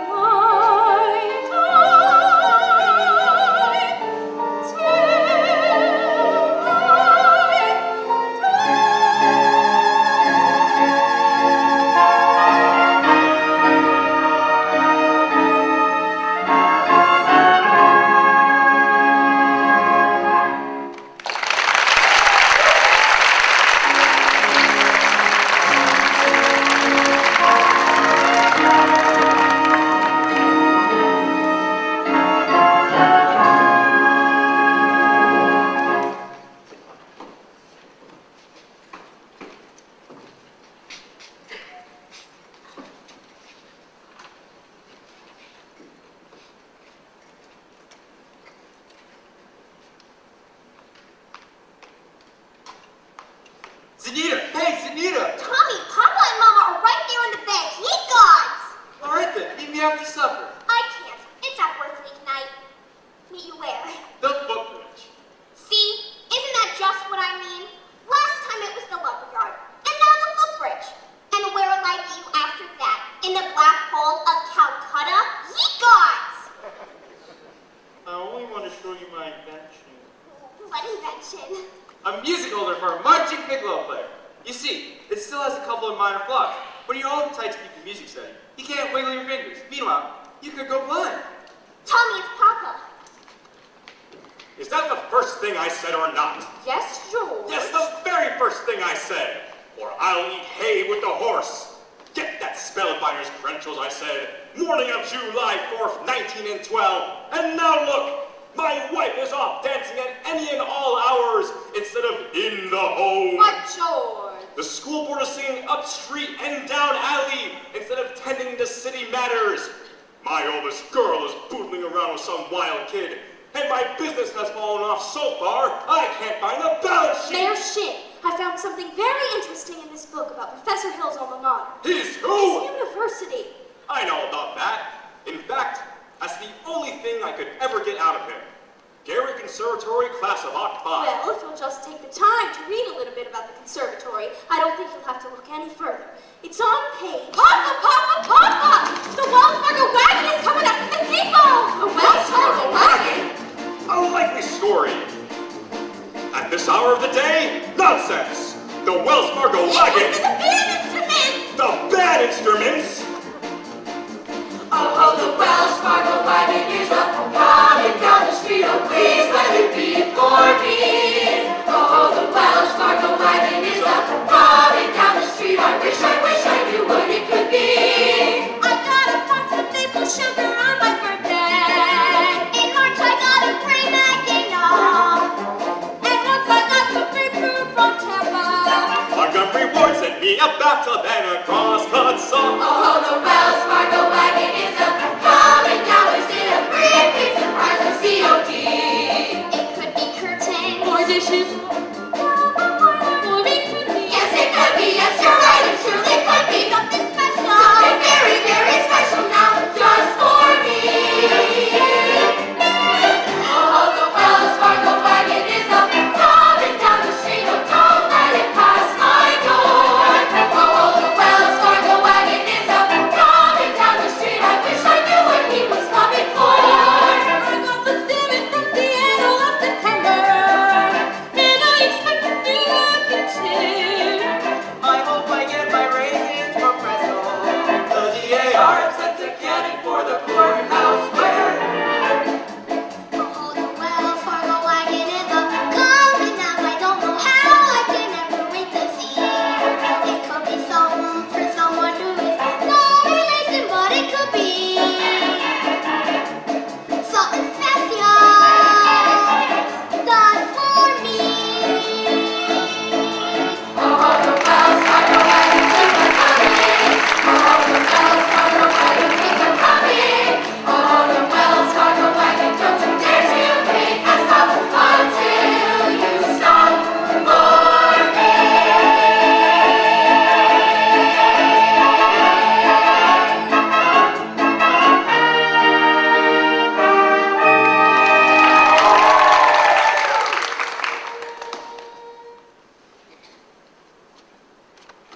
die, Zanita! Hey, Zanita! Tommy, Papa and Mama are right there in the bed. piccolo player. You see, it still has a couple of minor flaws. When you're all tight to keep the music steady, you can't wiggle your fingers. Meanwhile, you could go blind. Tommy, it's Papa. Is that the first thing I said or not? Yes, George. Yes, the very first thing I said. Or I'll eat hay with the horse. Get that spellbinder's credentials, I said. Morning of July 4th, 1912. And now look, my wife is off dancing at any and all hours instead of in the home. But George. The school board is singing up street and down alley instead of tending to city matters. My oldest girl is boodling around with some wild kid. And my business has fallen off so far, I can't find the balance sheet. Mayor Shin, I found something very interesting in this book about Professor Hill's alma mater. His who? His university. I know about that. In fact, that's the only thing I could ever get out of him. Gary Conservatory, class of Oct 5. Well, if you'll just take the time to read a little bit about the conservatory, I don't think you'll have to look any further. It's on page... Papa! Papa! Papa! The Wells Fargo wagon is coming up to the depot! A Wells Fargo wagon? A likely story. At this hour of the day? Nonsense! The Wells Fargo wagon... The band instruments! The bad instruments! Oh, the Wells Fargo wagon is coming down the street. Oh, please let it be for me. Oh, the Wells Fargo wagon is coming down the street. I wish I knew what it could be. I got a box of maple sugar on my birthday. In March I got a free mac and and once I got some free food from Tampa. Montgomery Ward sent me a bathtub and a cross-cut sock. Oh, the Wells Fargo wagon is coming down the street. A free pizza prize of COD. It could be curtains Or dishes. Or it could be. Yes, it could be. Yes, you're right. It surely could be. something special. Something very, very special now, just for me. Oh, the Wells Fargo wagon is coming down the street. Oh, don't let it pass my door. Oh, the Wells Fargo wagon is coming down the street. I wish I knew what he was coming for. I got the salmon from Seattle last September. And I expect to do that too. I hope I get my raisins from Fresno. The DAR sent a cannon for the courthouse where Oh, the Wells Fargo wagon is coming now. I don't know how I can ever wait to see. It could be something for someone who is no relation, but it could be something special done for me. Oh, the Wells Fargo wagon is coming. Oh, the Wells Fargo wagon is coming. Oh, the Wells Fargo wagon, don't you dare to make us stop until you stop for me.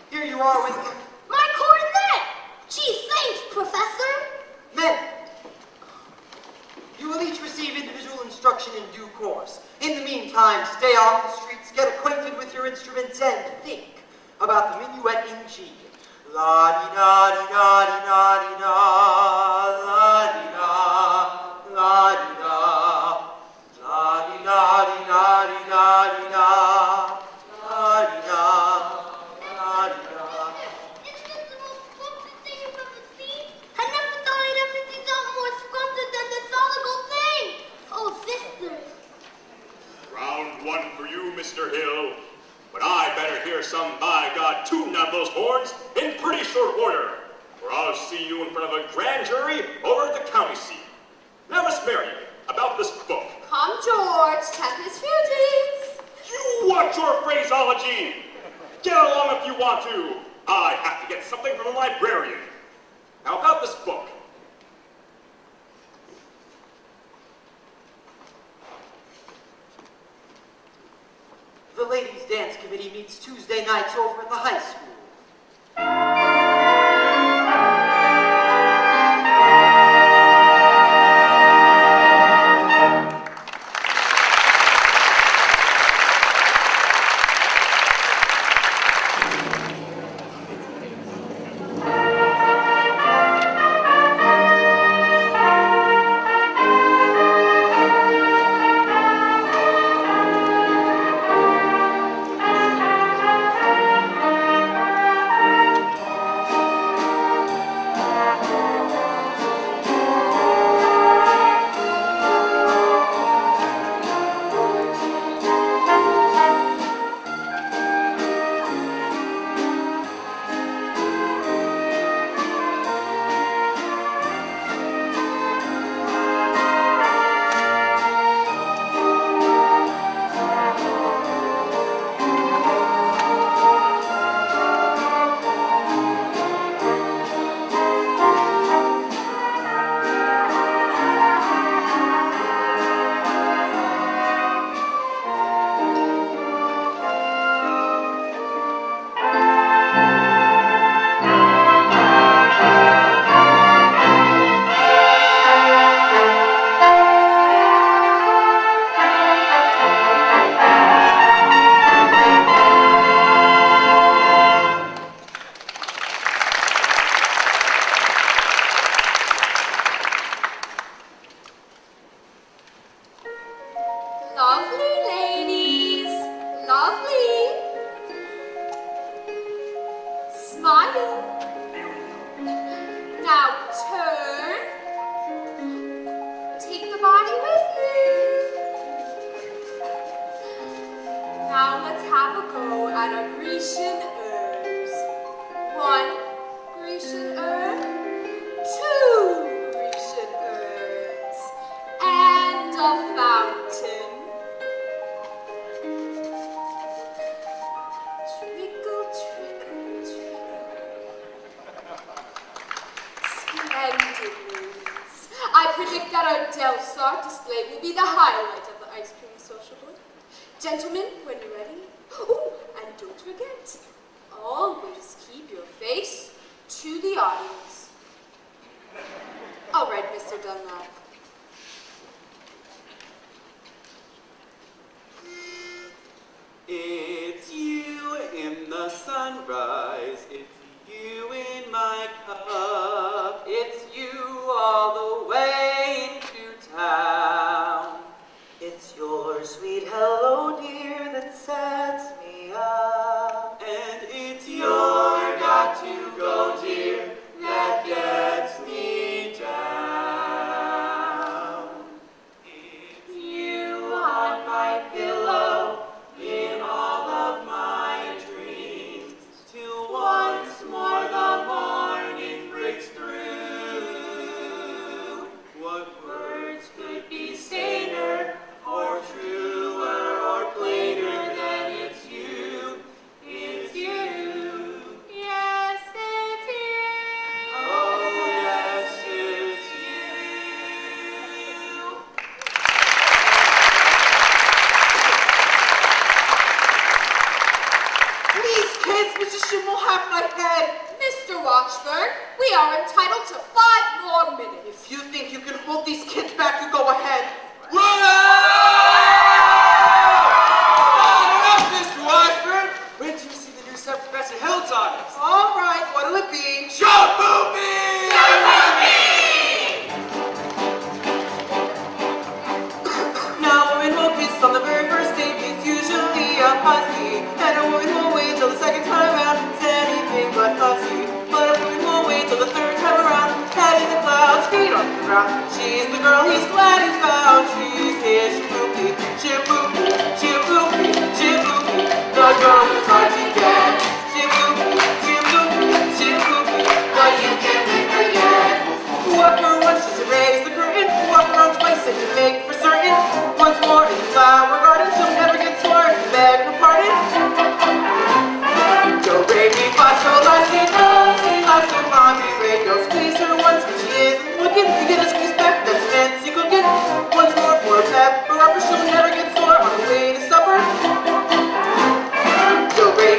here you are with My cornet! Gee, thanks, Professor. men. You will each receive individual instruction in due course. In the meantime, stay off the streets, get acquainted with your instruments, and think about the minuet in G. La-di-da-di-da-di-da-di-da, la-di-da, la-di-da, la-di-da-di-da-di-da-di-da, la-di-da, la-di-da. It's just the most sculpted thing you've ever seen. I never thought I'd ever see something more sculpted than this solical thing. Oh, sisters. Round one for you, Mr. Hill. But I better hear some by God tune out those horns in pretty short order, or I'll see you in front of a grand jury over at the county seat. Now, Miss Marion, about this book. Come, George, Tempest Fugees. You watch your phraseology! Get along if you want to. I have to get something from the librarian. Now, about this book. The ladies' dance committee meets Tuesday nights over at the high school. Grecian herbs. 1 Grecian herb, 2 Grecian herbs, and a fountain. Trickle, trickle, trickle. Splendid news. I predict that our Delsart display will be the highlight of the ice cream social board. Gentlemen, when you're ready. Oh, and don't forget, always keep your face to the audience. All right, Mr. Dunlap. It's you in the sunrise, it's you in my cup, it's you all the way into town. It's your sweet hello, dear, that sets me up. And it's your got to go, dear, that gets me down. It's you on my pillow, in all of my dreams, till once more the morning breaks through. What words could be saner, or truer, or plainer than it's you, it's you. Yes, it's you. Oh, yes, it's you. Please, kids, Mr. Shim will have my head. Mr. Washburn, we are entitled to 5 more minutes. If you think you can hold these kids back, you go ahead. Mr. Washburn, when did you see the new set Professor Hill taught us? All right, what'll it be? Jump movie! Now, a woman will kiss on the very first date is usually a hussy, and a woman will wait till the second time around is anything but fussy. But a woman will wait till the third time around, head in the clouds, feet on the ground. She's the girl he's glad he's found. She's his shipookie, shipookie, shipookie, shipookie. The girl who's hard to get. Shipookie, shipookie, shipookie. But you can't make her yet. Whoever wants to raise the curtain, walk around twice and make for certain. Once more in the flower garden, she'll never get sworn. Beg for pardon. Do re mi fa sol la si do, si la so fa mi re do. Squeeze her once when she isn't looking. You get a squeeze back, that's fancy cooking. Once more for a pepper upper, she'll never get sore on the way to supper. Do re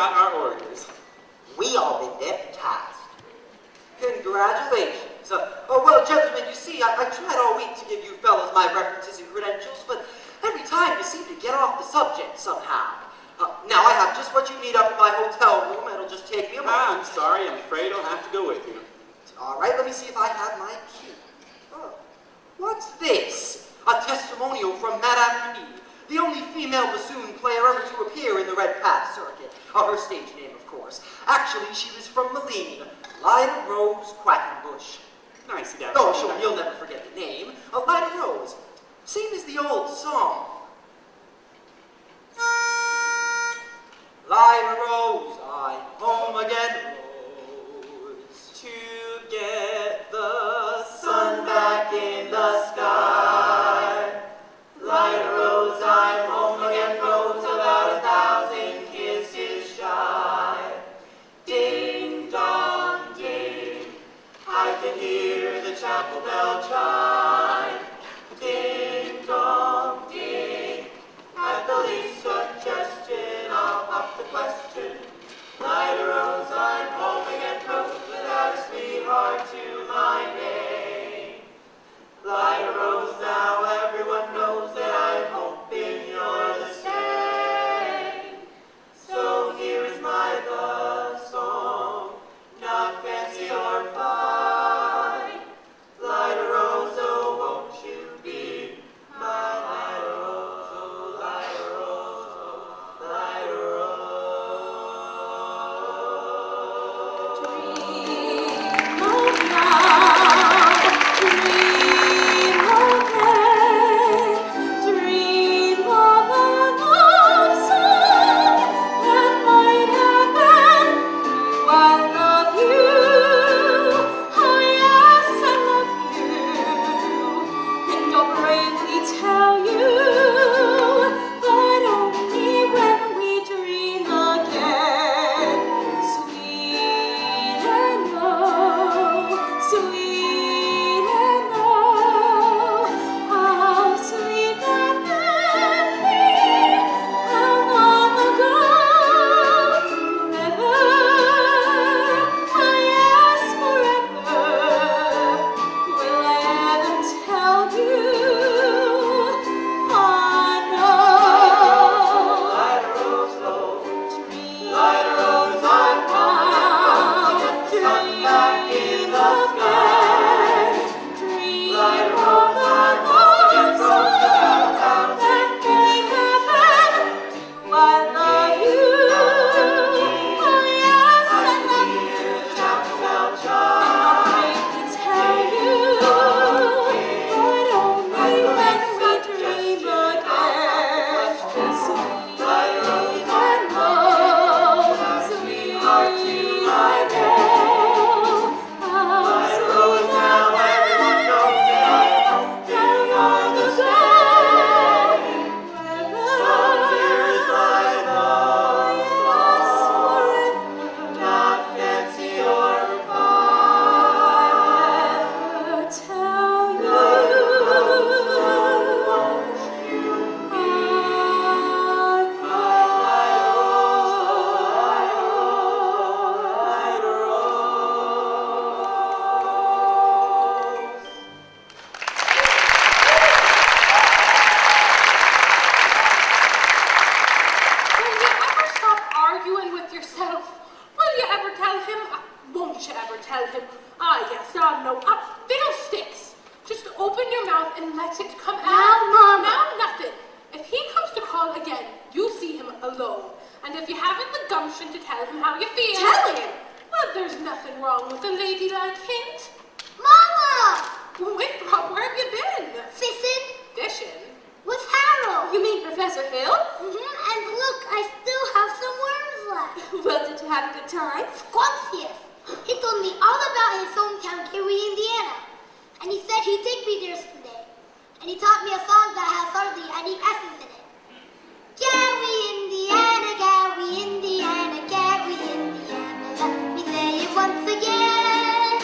got our orders. We all been deputized. Congratulations. Well, gentlemen, you see, I tried all week to give you fellas my references and credentials, but every time you seem to get off the subject somehow. Now I have just what you need up in my hotel room, and it'll just take me a moment. I'm sorry, I'm afraid I'll have to go with you. All right, let me see if I have my key. Oh, what's this? A testimonial from Madame P, the only female bassoon player ever to appear in the Red Path circuit. Her stage name, of course. Actually, she was from Moline, Lida Rose Quackenbush. Nice, Dad. Oh, sure, you'll never forget the name. Lida Rose. Same as the old song. Lida Rose, I'm home again, Rose. To get the sun back in the sky. Lida Rose, I'm home again, Rose, about 1,000 kisses shy. Ding dong ding, I can hear the chapel bell chime. Ding dong ding, at the least suggestion, I'll pop the question. Lida Rose, I'm home again, Rose, without a sweetheart to my name. Lida Rose, now everyone knows that I'm hoping you're the same. So here is my love song, not fancy or fine. Lida Rose, oh, won't you be my Lida Rose, oh, Lida Rose, oh, Lida Rose. Dream of love, dream of day, dream of a love song that might have been. Do I love you? Oh yes, I love you, and I'll bravely tell you, but only when we dream again. Sweet and low, sweet and low, how sweet that memory, how long ago. Forever, oh yes, forever, will I ever tell you? I know. Lida Rose, Rose. Dream Lida Rose, I'm home again, Rose, get the sun back in the sky. dream Lida of Rose, I'm home again, Rose, about 1,000 that may happen. Do I love you? Oh yes, I I love can you. hear the chapel bell And chime. I'll bravely tell you, but only when we dream again. Sweet Lida Rose, and low, sweet I know. How Lida Rose, now everyone knows that I'm hoping you're the same. So here's my love song, not fancy or fine. tell you. Will you ever stop arguing with yourself? Will you ever tell him? Won't you ever tell him? Ah, yes, I know. Fiddlesticks! Just open your mouth and let it come out. Now, Mama. Now, nothing. If he comes to call again, you see him alone. And if you haven't the gumption to tell him how you feel... Tell him? Well, there's nothing wrong with a ladylike hint. Mama! Winthrop, where have you been? Fishing Fishing? with Harold. You mean Professor Hill? And look, I still have some worms left. Well, did you have a good time? Squantius. He told me all about his hometown, Gary, Indiana. And he said he'd take me there someday. And he taught me a song that has hardly any S's in it. Gary, Indiana, Gary, Indiana, Gary, Indiana. Let me say it once again.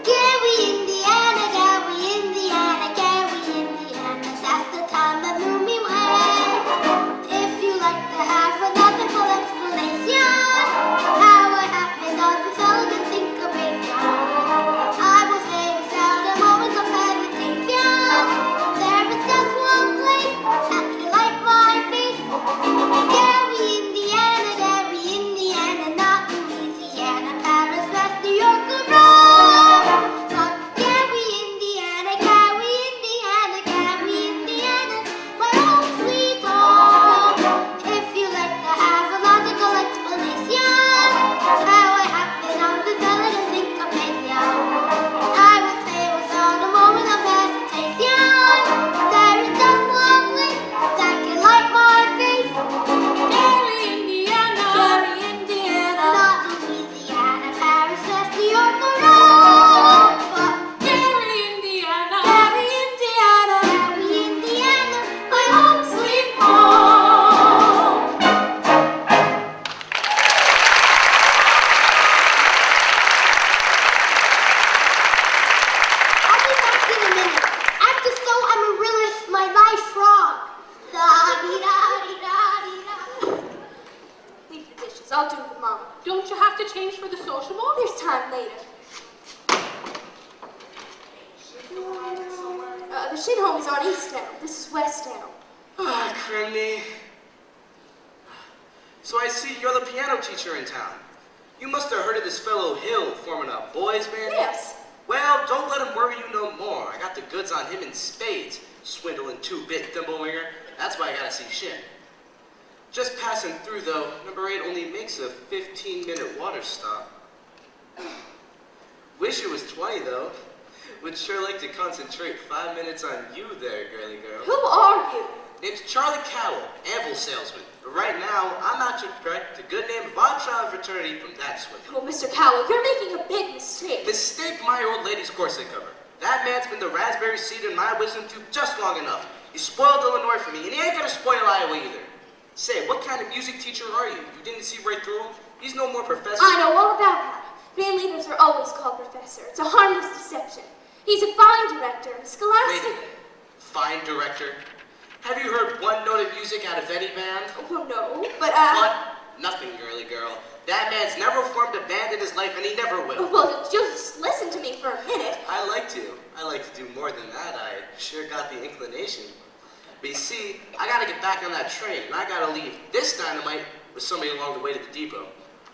Gary, Indiana, Gary, Indiana, Gary, Indiana. That's the town that blew me away. If you like to have a logical explanation, to change for the sociable? There's time later. The Shin home is on East Down. This is West Down. Ah, criminy. So I see you're the piano teacher in town. You must have heard of this fellow Hill forming a boys band? Yes. Well, don't let him worry you no more. I got the goods on him in spades. Swindling 2-bit thimble-winger. That's why I gotta see Shin. Just passing through, though, number 8 only makes a 15-minute water stop. Wish it was 20, though. Would sure like to concentrate 5 minutes on you there, girly girl. Who are you? Name's Charlie Cowell, anvil salesman. But right now, I'm out to correct the good name of our child fraternity from that swindle. Well, Mr. Cowell, you're making a big mistake. Mistake my old lady's corset cover. That man's been the raspberry seed in my wisdom tube just long enough. He spoiled Illinois for me, and he ain't gonna spoil Iowa either. Say, what kind of music teacher are you? You didn't see right through him? He's no more professor. I know all about that. Band leaders are always called professor. It's a harmless deception. He's a fine director, scholastic. Wait a minute. Fine director? Have you heard one note of music out of any band? Well, no, but What? Nothing, girly girl. That man's never formed a band in his life, and he never will. Well, just listen to me for a minute. I like to do more than that. I sure got the inclination. But you see, I gotta get back on that train, and I gotta leave this dynamite with somebody along the way to the depot.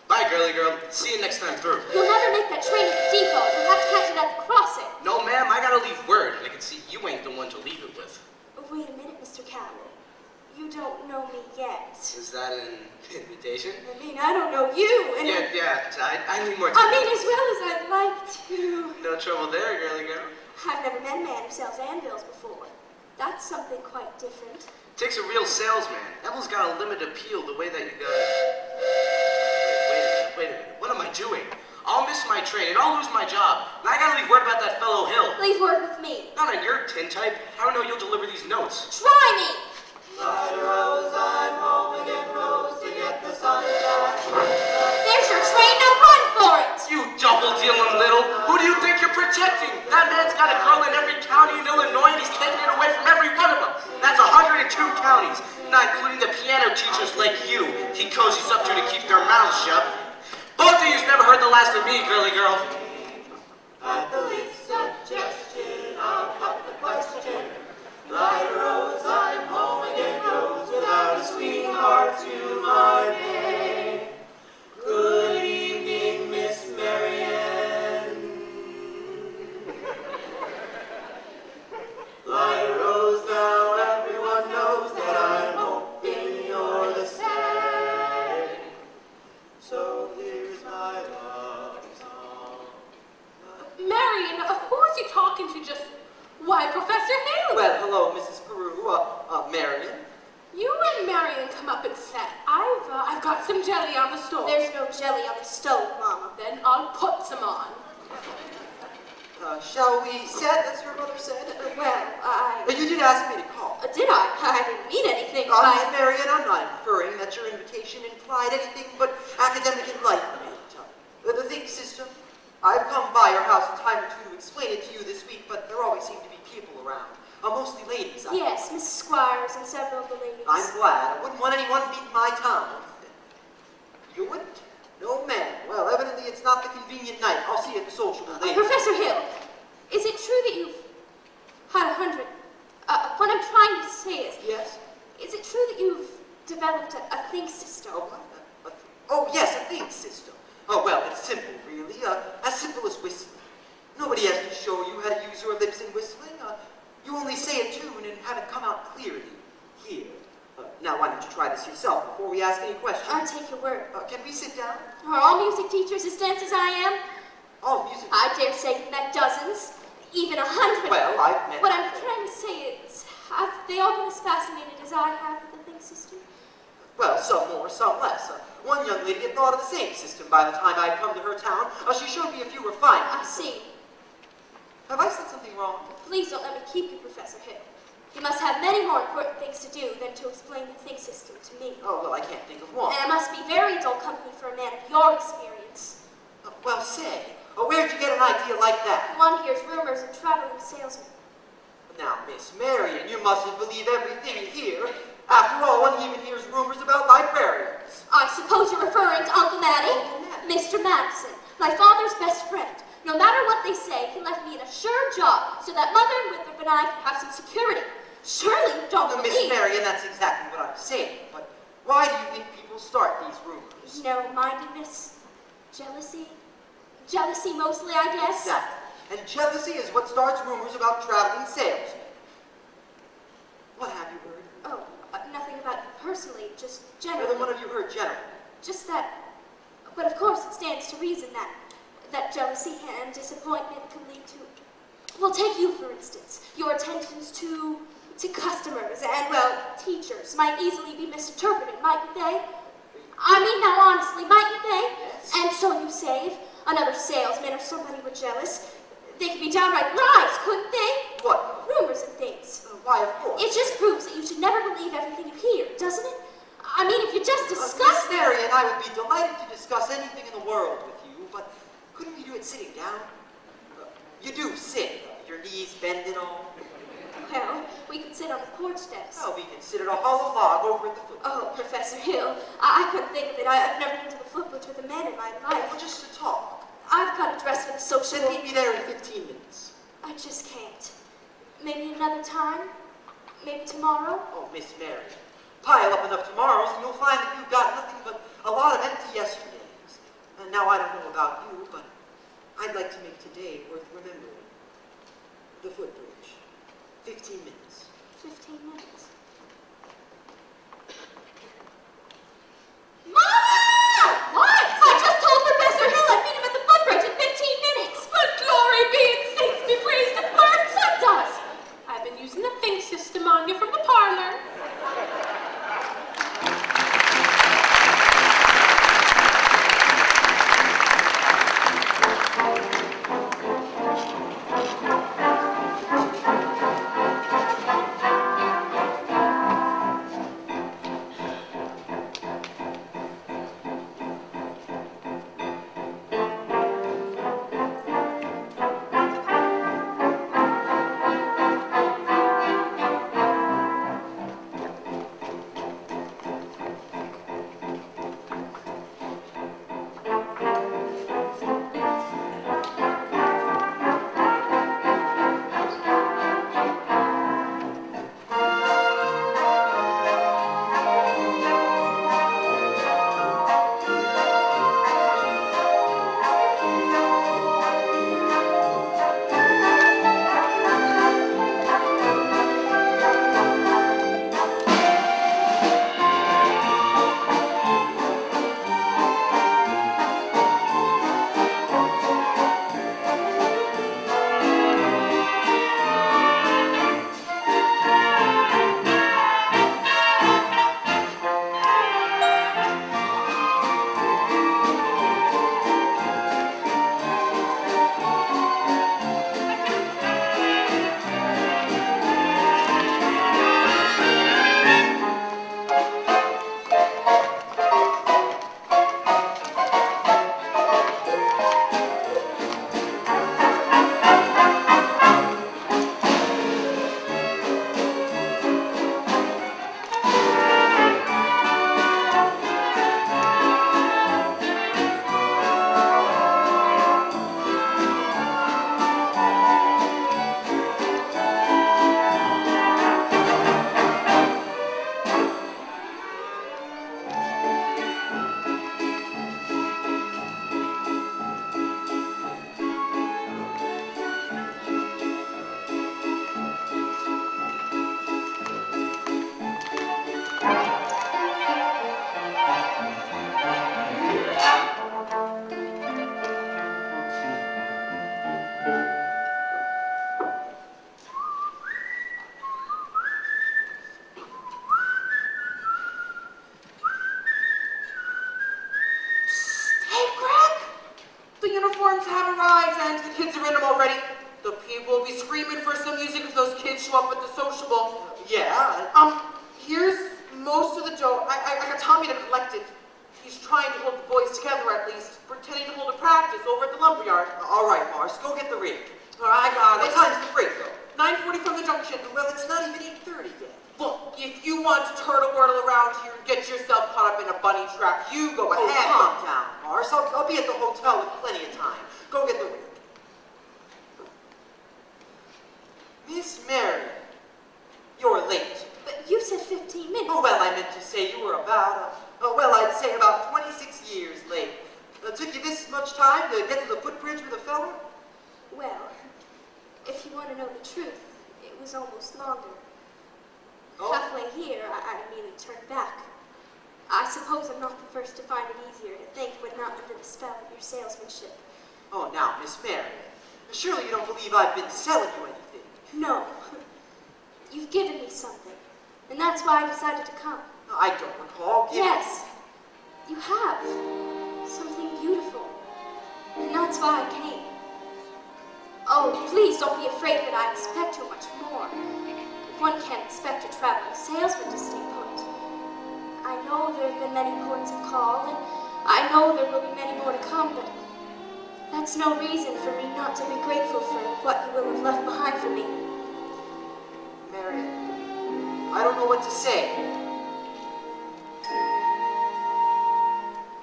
Bye, girly girl. See you next time through. You'll never make that train at the depot. You'll have to catch it at the crossing. No, ma'am, I gotta leave word, and I can see you ain't the one to leave it with. Wait a minute, Mr. Cowell. You don't know me yet. Is that an invitation? I mean, I don't know you, and I need more time. I mean, as well as I'd like to. No trouble there, girly girl. I've never met a man who sells anvils before. That's something quite different. Takes a real salesman. Anvil's got a limited appeal the way that you got. Wait a minute. What am I doing? I'll miss my train and I'll lose my job. And I gotta leave word about that fellow Hill. Leave word with me. Not on your tin type. How do I know you'll deliver these notes? Try me! Light a rose, I'm home again, Rose, to get the sun back. There's your train, now run for it! You double-dealing little. Who do you think you're protecting? That man's got a girl in every county in Illinois and he's taking it away from every one of them. That's 102 counties, not including the piano teachers like you he cozies up to keep their mouths shut. Both of you's never heard the last of me, girly girl. At the least suggestion, I'll pop the question. Light a rose, I'm home again, Rose, without a sweetheart to my name. Good evening, Miss Marianne. Light a rose now, everyone knows that I'm hoping you're the same. So here's my love song. Marion, who was you talking to just... Why, Professor Hill! Well, hello, Mrs. Peru, Marion. You and Marion come up and sit. I've got some jelly on the stove. There's no jelly on the stove, Mama. Then I'll put some on. Shall we set, as your mother said? You did ask me to call. Did I? I didn't mean anything Miss Marion, I'm not inferring that your invitation implied anything but academic enlightenment. The Think System. I've come by your house a time or two to explain it to you this week, but there always seem to be people around. Mostly ladies. Yes, Mrs. Squires and several of the ladies. I'm glad. I wouldn't want anyone beating my time. You wouldn't? No, ma'am. Well, evidently it's not the convenient night. I'll see you at the social later. Professor Hill, is it true that you've had 100... what I'm trying to say is... Yes? Is it true that you've developed a think system? Oh, yes, a think system. Oh, well, it's simple, really. As simple as whistling. Nobody has to show you how to use your lips in whistling. You only say a tune and have it come out clearly. Here. Now, why don't you try this yourself before we ask any questions? I'll take your word. Can we sit down? Are all music teachers as dense as I am? All music? I dare say you've met dozens, even 100. Well, I've met... What I'm trying to say is, have they all been as fascinated as I have with the think system? Well, some more, some less. One young lady had thought of the same system by the time I'd come to her town. She showed me a few refinements. I see. Have I said something wrong? Please don't let me keep you, Professor Hill. You must have many more important things to do than to explain the think system to me. Oh, well, I can't think of one. And I must be very dull company for a man of your experience. Well, say, where'd you get an idea like that? One hears rumors of traveling salesmen. Now, Miss Marion, you mustn't believe everything you hear. After all, one even hears rumors about librarians. I suppose you're referring to Uncle Matty? Uncle Matty? Mr. Madison, my father's best friend. No matter what they say, he left me in a sure job so that Mother and Winthrop and I can have some security. Surely you don't believe... Miss Marion, that's exactly what I'm saying. But why do you think people start these rumors? Narrow-mindedness, jealousy. Jealousy mostly, I guess. Exactly. And jealousy is what starts rumors about traveling salesmen. What have you heard? Oh, nothing about you personally, just generally. Then what have you heard generally? Just that, but of course it stands to reason that jealousy and disappointment can lead to, well, take you for instance. Your attentions to customers and, well, teachers might easily be misinterpreted, mightn't they? I mean, now honestly, mightn't they? Yes. And so you say, if another salesman or somebody were jealous, they could be downright lies, couldn't they? What? Rumors and things. Why, of course. It just proves that you should never believe everything you hear, doesn't it? I mean, if you just discuss... Miss Marion, I would be delighted to discuss anything in the world with you, but couldn't we do it sitting down? You do sit, your knees bend and all. Well, we can sit on the porch steps. Oh, we can sit at a hollow log over at the foot. Oh, Professor Hill, I couldn't think of it. I've never been to the footbridge with a man in my life. Well, just to talk. I've got a dress for the social... Then meet me there in 15 minutes. I just can't. Maybe another time? Maybe tomorrow? Oh, Miss Marion, pile up enough tomorrows and you'll find that you've got nothing but a lot of empty yesterdays. And now I don't know about you, but I'd like to make today worth remembering. The footbridge. 15 minutes. 15 minutes. Mama! What? I just told Professor Hill I'd meet him at the footbridge in 15 minutes. But glory be and saints be praised, it works. What does? I've been using the think system on you from the parlor. Here's most of the dough. I got Tommy to collect it. He's trying to hold the boys together at least, pretending to hold a practice over at the lumberyard. All right, Mars, go get the rig. I got it. What time's the freight, though? 9:40 from the junction. Well, it's not even 8:30 yet. Look, if you want to turtle whirtle around here and get yourself caught up in a bunny trap, you go ahead. Calm down, Mars. I'll be at the hotel with plenty of time. Go get the wig. Miss Mary, you're late. But you said 15 minutes. Oh, well, I meant to say you were about, I'd say about 26 years late. Took you this much time to get to the footbridge with a fella? Well, if you want to know the truth, it was almost longer. Oh. Halfway here, I immediately turned back. I suppose I'm not the first to find it easier to think when not under the spell of your salesmanship. Oh, now, Miss Mary, surely you don't believe I've been selling you anything? No. You've given me something, and that's why I decided to come. I don't recall giving... Yes, you have. Something beautiful. And that's why I came. Oh, please don't be afraid that I expect too much more. One can't expect a traveling salesman to stay put. I know there have been many ports of call, and I know there will be many more to come, but that's no reason for me not to be grateful for what you will have left behind for me. Mary, I don't know what to say.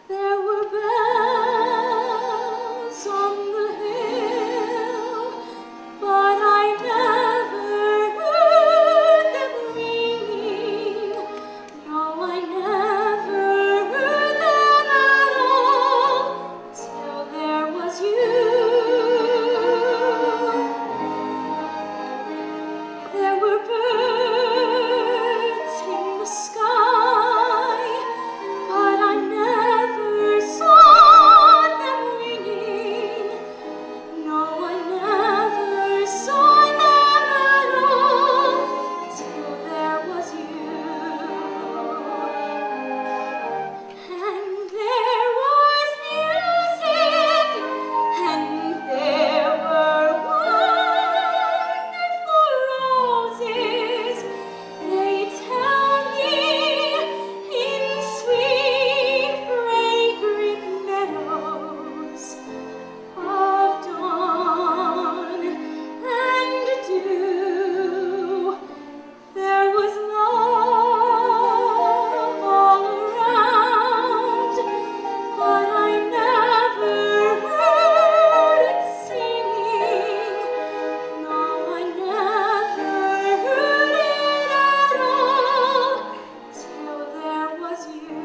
There were bells on the hill, but I never heard them ringing. No, I never heard them at all, till there was you. There were birds in the sky, but I never saw them ringing. No, I never saw them at all, till there was you. And there was music, and there were wonderful roses. They tell me in sweet fragrant meadows of dawn and dew. There was love all around, but I never heard it singing. No, I never heard it at all, till there was you.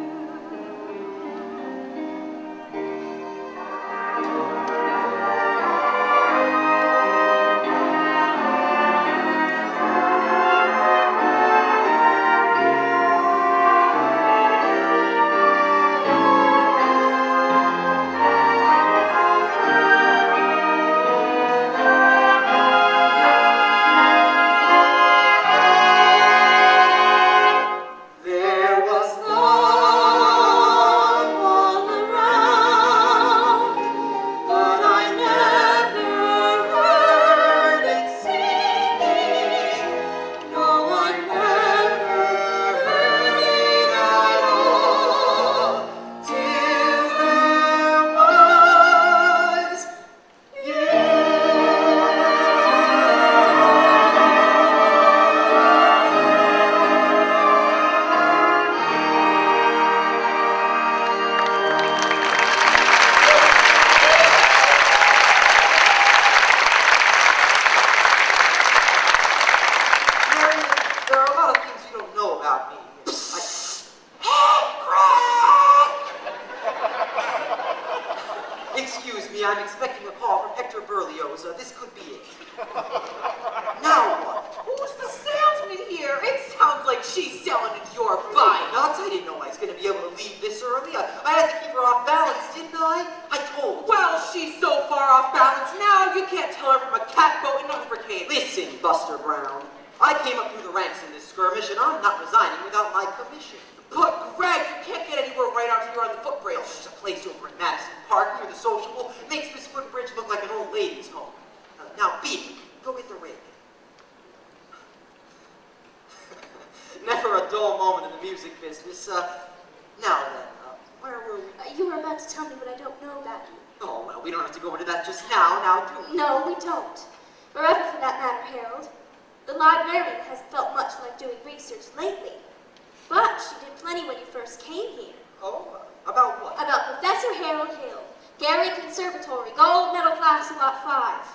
There was love all around, but I never heard it singing. No, I never heard it at all, till there was you. Mary, there are a lot of things you don't know about me. Excuse me, I'm expecting a call from Hector Berlioz. This could be it. Now what? Who's the salesman here? It sounds like she's selling and you're buying. Nuts, I didn't know I was going to be able to leave this early. I had to keep her off balance, didn't I? I told you. Well, she's so far off balance now, you can't tell her from a catboat and nothing for Kate. Listen, Buster Brown. I came up through the ranks in this skirmish, and I'm not resigning without my commission. But, Greg, you can't get anywhere right out here on the footbridge. There's a place over in Madison Park near the sociable. Makes this footbridge look like an old lady's home. Now, Beaver, go get the rig. Never a dull moment in the music business. Now then, where were we? You were about to tell me what I don't know about you. Oh, well, we don't have to go into that just now, do we? No, we don't. Or ever for that matter, Harold. The librarian hasn't felt much like doing research lately, but she did plenty when you first came here. Oh, about what? About Professor Harold Hill, Gary Conservatory, gold medal class in Lot 5.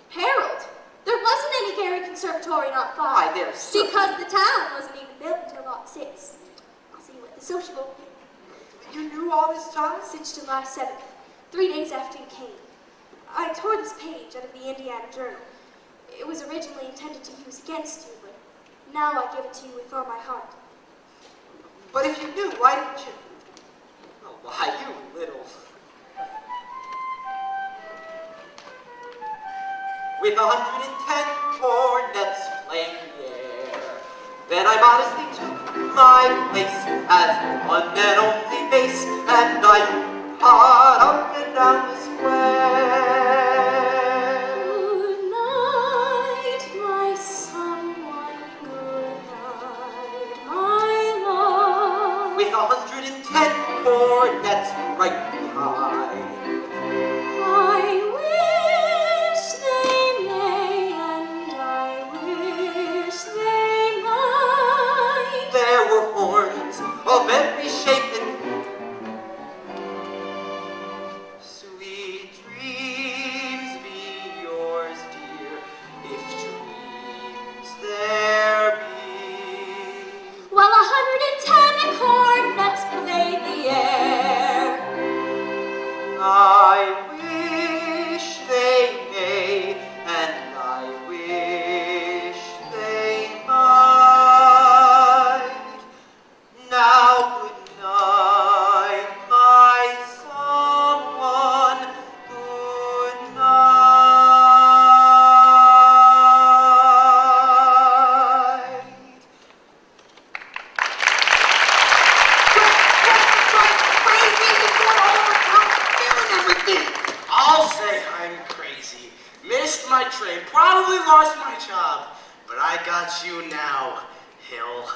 Harold? There wasn't any Gary Conservatory in Lot 5. Why, there's... Because the town wasn't even built until Lot 6. I'll see you at the sociable. You knew all this time? Since July 7th, 3 days after you came. I tore this page out of the Indiana Journal. It was originally intended to use against you, but now I give it to you with all my heart. But if you knew, why didn't you? Oh, why, you little... With 110 cornets playing the air, then I modestly took my place as one and only bass, and I hot up and down the square. Good night, my someone, good night, my love. With 110 cornets right behind. I wish they may, and I wish they might. There were horns of every shape and sweet dreams be yours, dear, if dreams there be. While 110 cornets play the air, I wish they may, and I wish they might. Now good night, my someone, good night. I'll say I'm crazy. Missed my train, probably lost my job. But I got you now, Hill,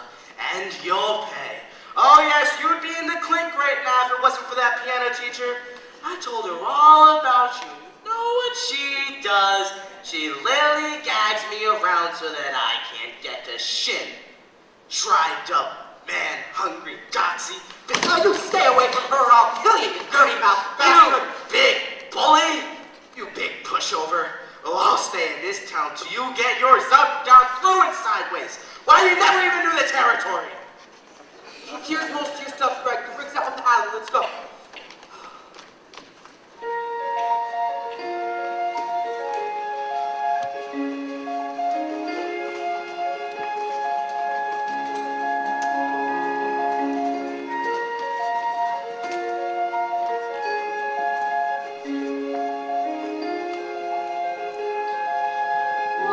and you'll pay. Oh yes, you'd be in the clink right now if it wasn't for that piano teacher. I told her all about you. You know what she does? She literally gags me around so that I can't get to shin. Dried up, man, hungry, doxy. Oh, you stay away from her or I'll kill you, you dirty mouth You bastard! big bully! You big pushover! Oh, I'll stay in this town till you get yours up, down, through, and sideways. Why, you never even knew the territory! Here's most of your stuff, Greg. The rig's out on the island. Let's go.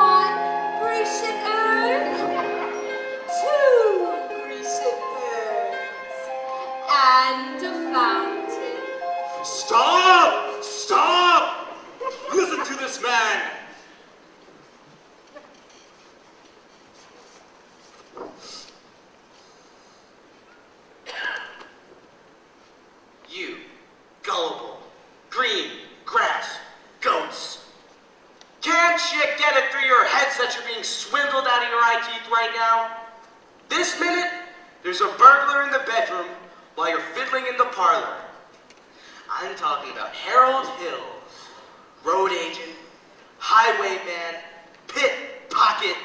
one Grecian urn, two Grecian urns, and a fountain. Stop! Stop! Listen to this man! You, gullible, green, grass, goats. Can't you get it through your heads that you're being swindled out of your eye teeth right now? This minute, there's a burglar in the bedroom while you're fiddling in the parlor. I'm talking about Harold Hill, road agent, highwayman, pickpocket.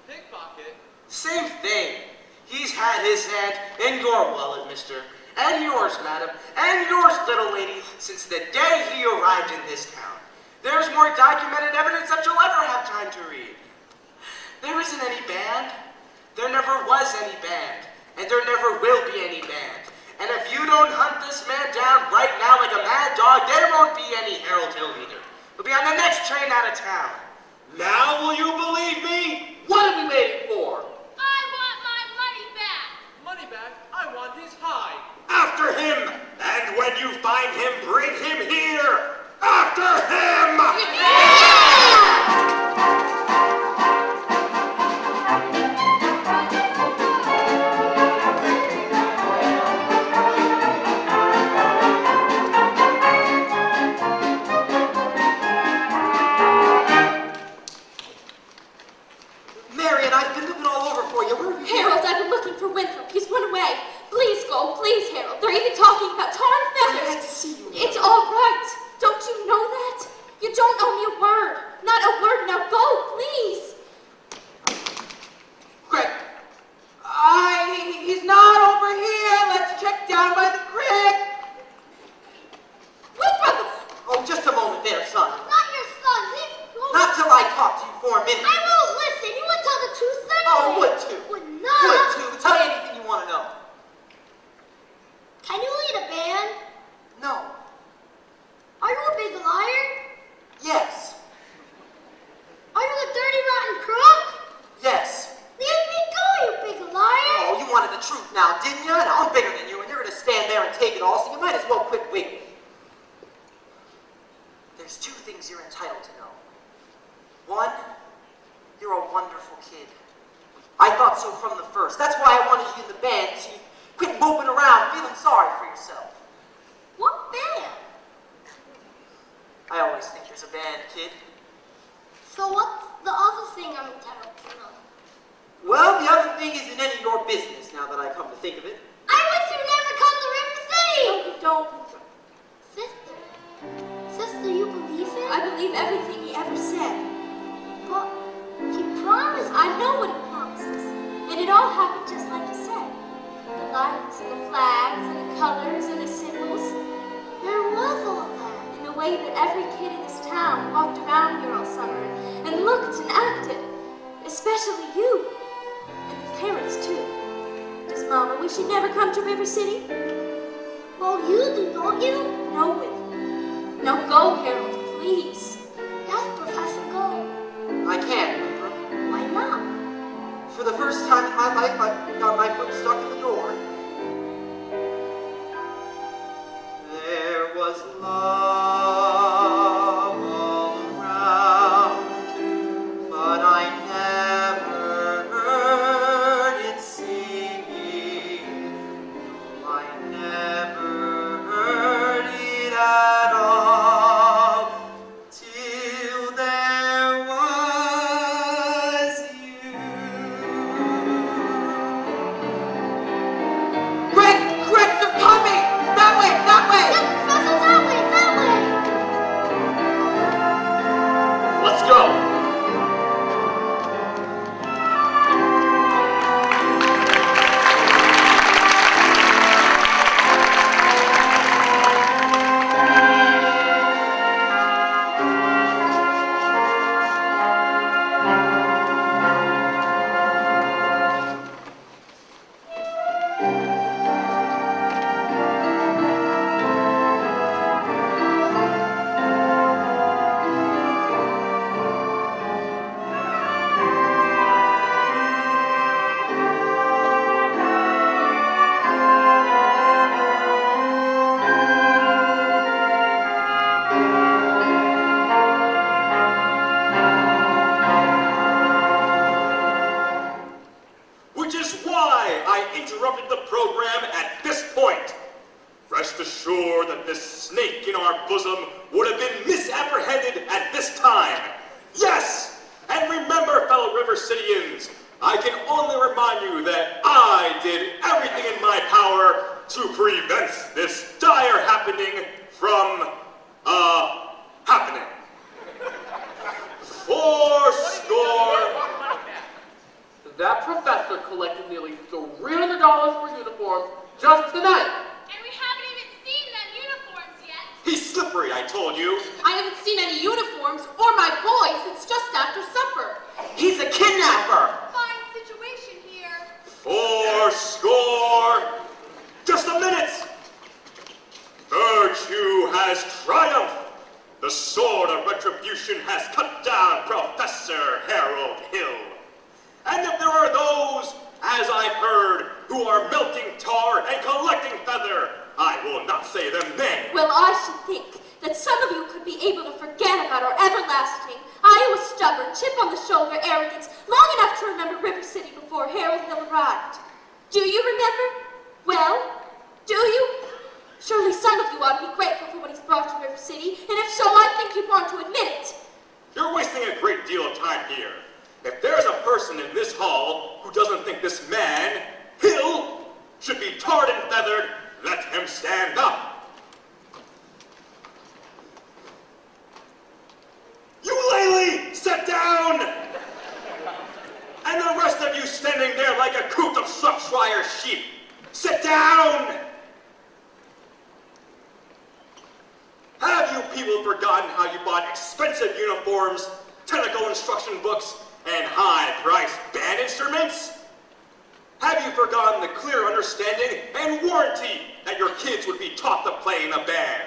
Pickpocket? Same thing. He's had his hand in your wallet, mister, and yours, madam, and yours, little lady, since the day he arrived in this town. There's more documented evidence that you'll ever have time to read. There isn't any band. There never was any band. And there never will be any band. And if you don't hunt this man down right now like a mad dog, there won't be any Harold Hill either. We'll be on the next train out of town. Now will you believe me? What are we waiting for? I want my money back. Money back? I want his hide. After him! And when you find him, bring him here! After him! Marion, They're even talking about tar and feathers. I had to see you. It's all right. Don't you know that? You don't owe me a word. Not a word. Now go, please. Greg. He's not over here. Let's check down by the creek. What, brother? Oh, just a moment there, son. Not your son. Leave him alone. Not till I talk to you for a minute. I won't listen. You would tell the truth anyway. Oh, would too. Would not. Would too. Tell me anything you want to know. Can you lead a band? No. Are you a big liar? Yes. Are you a dirty, rotten crook? Yes. Leave me go, you big liar. Oh, you wanted the truth now, didn't you? Now I'm bigger than you, and you're going to stand there and take it all, so you might as well quit wiggling. There's two things you're entitled to know. One, you're a wonderful kid. I thought so from the first. That's why I wanted you in the band, so you quit moping around feeling sorry for yourself. What band? I always think there's a band, kid. So what's the other thing I'm entitled to know? Well, the other thing isn't any of your business, now that I come to think of it. I wish you'd never come to River City! No, you don't. Sister. Sister, you believe him? I believe everything he ever said. But he promised. I know what he promised us. And it all happened just like he said. The lights and the flags and the colors and the symbols. There was all that. In the way that every kid in this town walked around here all summer and looked and acted. Especially you. And the parents, too. Does Mama wish he'd never come to River City? Well, you do, don't you? No, Willie. Now go, Harold, please. Yes, Professor, go. I can't, Libra. Why not? For the first time in my life, I've got my foot stuck in the door. There was love all around, but I never heard it singing. No, I never heard it at all, till there was you. Greg, they're coming! That way, that way! Yes, Professor, that way, that way! Let's go. Which is why I interrupted the program at this point. Rest assured that this snake in our bosom would have been misapprehended at this time. Yes! And remember, fellow River Cityans, I can only remind you that I did everything in my power to prevent this dire happening from, happening. Fourscore. That professor collected nearly $300 for uniforms just tonight. And we haven't even seen them uniforms yet. He's slippery, I told you. I haven't seen any uniforms or my boy since just after supper. He's a kidnapper! Fine situation here. Fourscore. Just a minute. Virtue has triumphed. The sword of retribution has cut down Professor Harold Hill. And if there are those, as I've heard, who are melting tar and collecting feather, I will not say them nay. Well, I should think that some of you could be able to forget about our everlasting, Iowa stubborn, chip-on-the-shoulder arrogance long enough to remember River City before Harold Hill arrived. Do you remember? Well, do you? Surely some of you ought to be grateful for what he's brought to River City, and if so, I think you'd want to admit it. You're wasting a great deal of time here. If there's a person in this hall who doesn't think this man, Hill, should be tarred and feathered, let him them stand up. Eulalie, sit down! And the rest of you standing there like a coop of Shropshire sheep, sit down! Have you people forgotten how you bought expensive uniforms, technical instruction books, and high-priced band instruments? Have you forgotten the clear understanding and warranty that your kids would be taught to play in a band?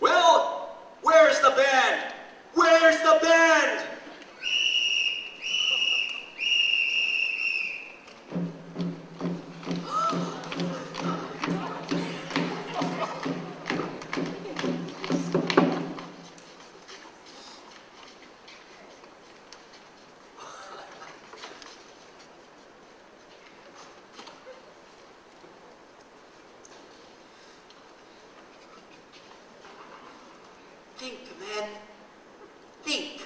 Well, where's the band? Where's the band? Think, man. Think.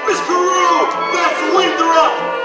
Miss Peru, that's Winthrop!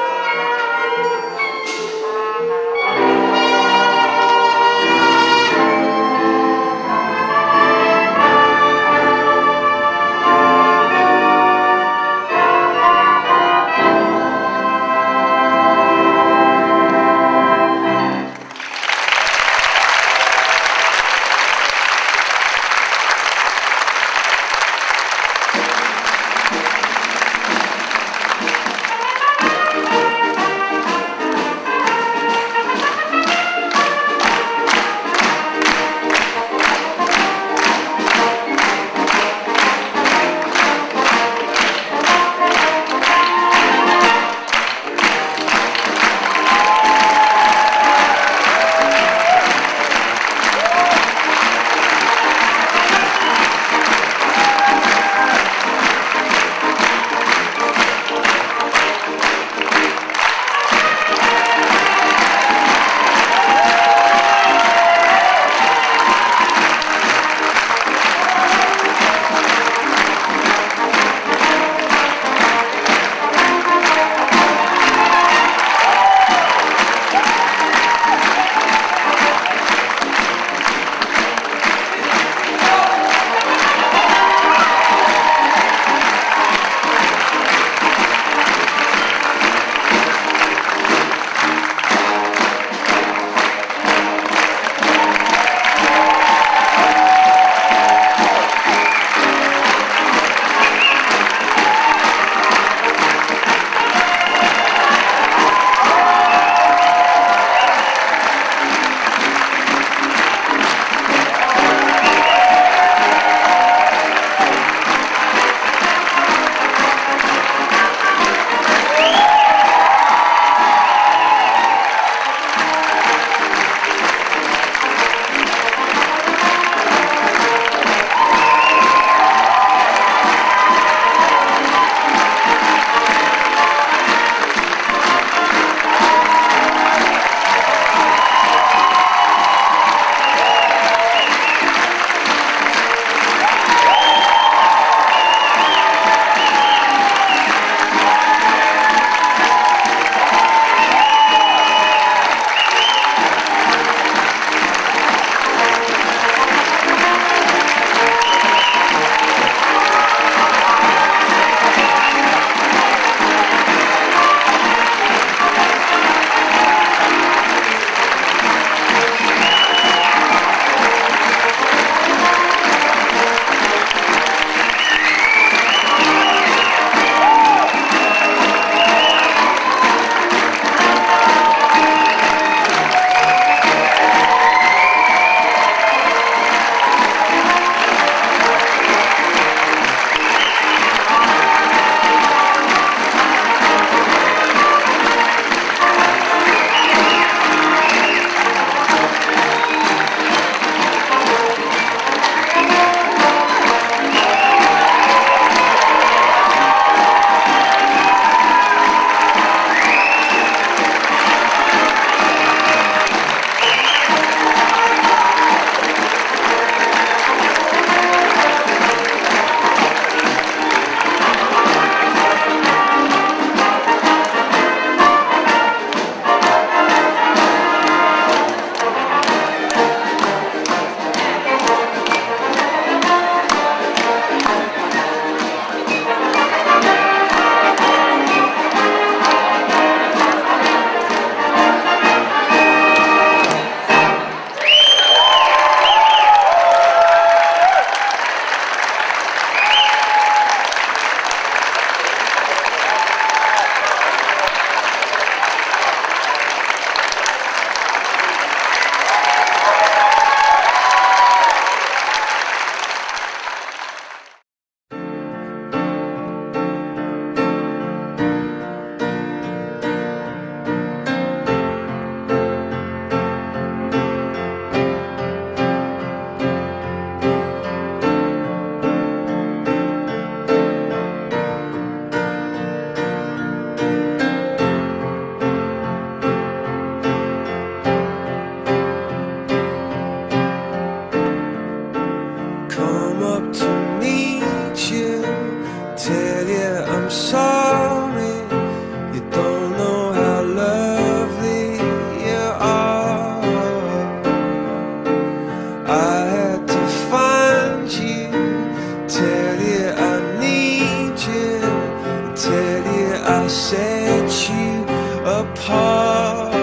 apart.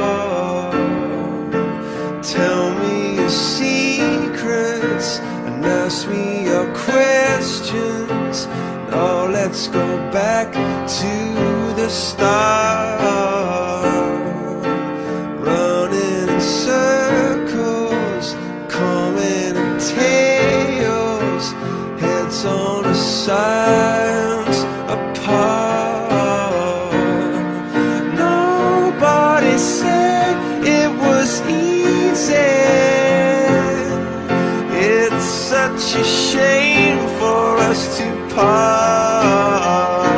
Tell me your secrets and ask me your questions. Now let's go back to the start. Running in circles, coming in tails, heads on the sides apart. Nobody said it was easy. It's such a shame for us to part.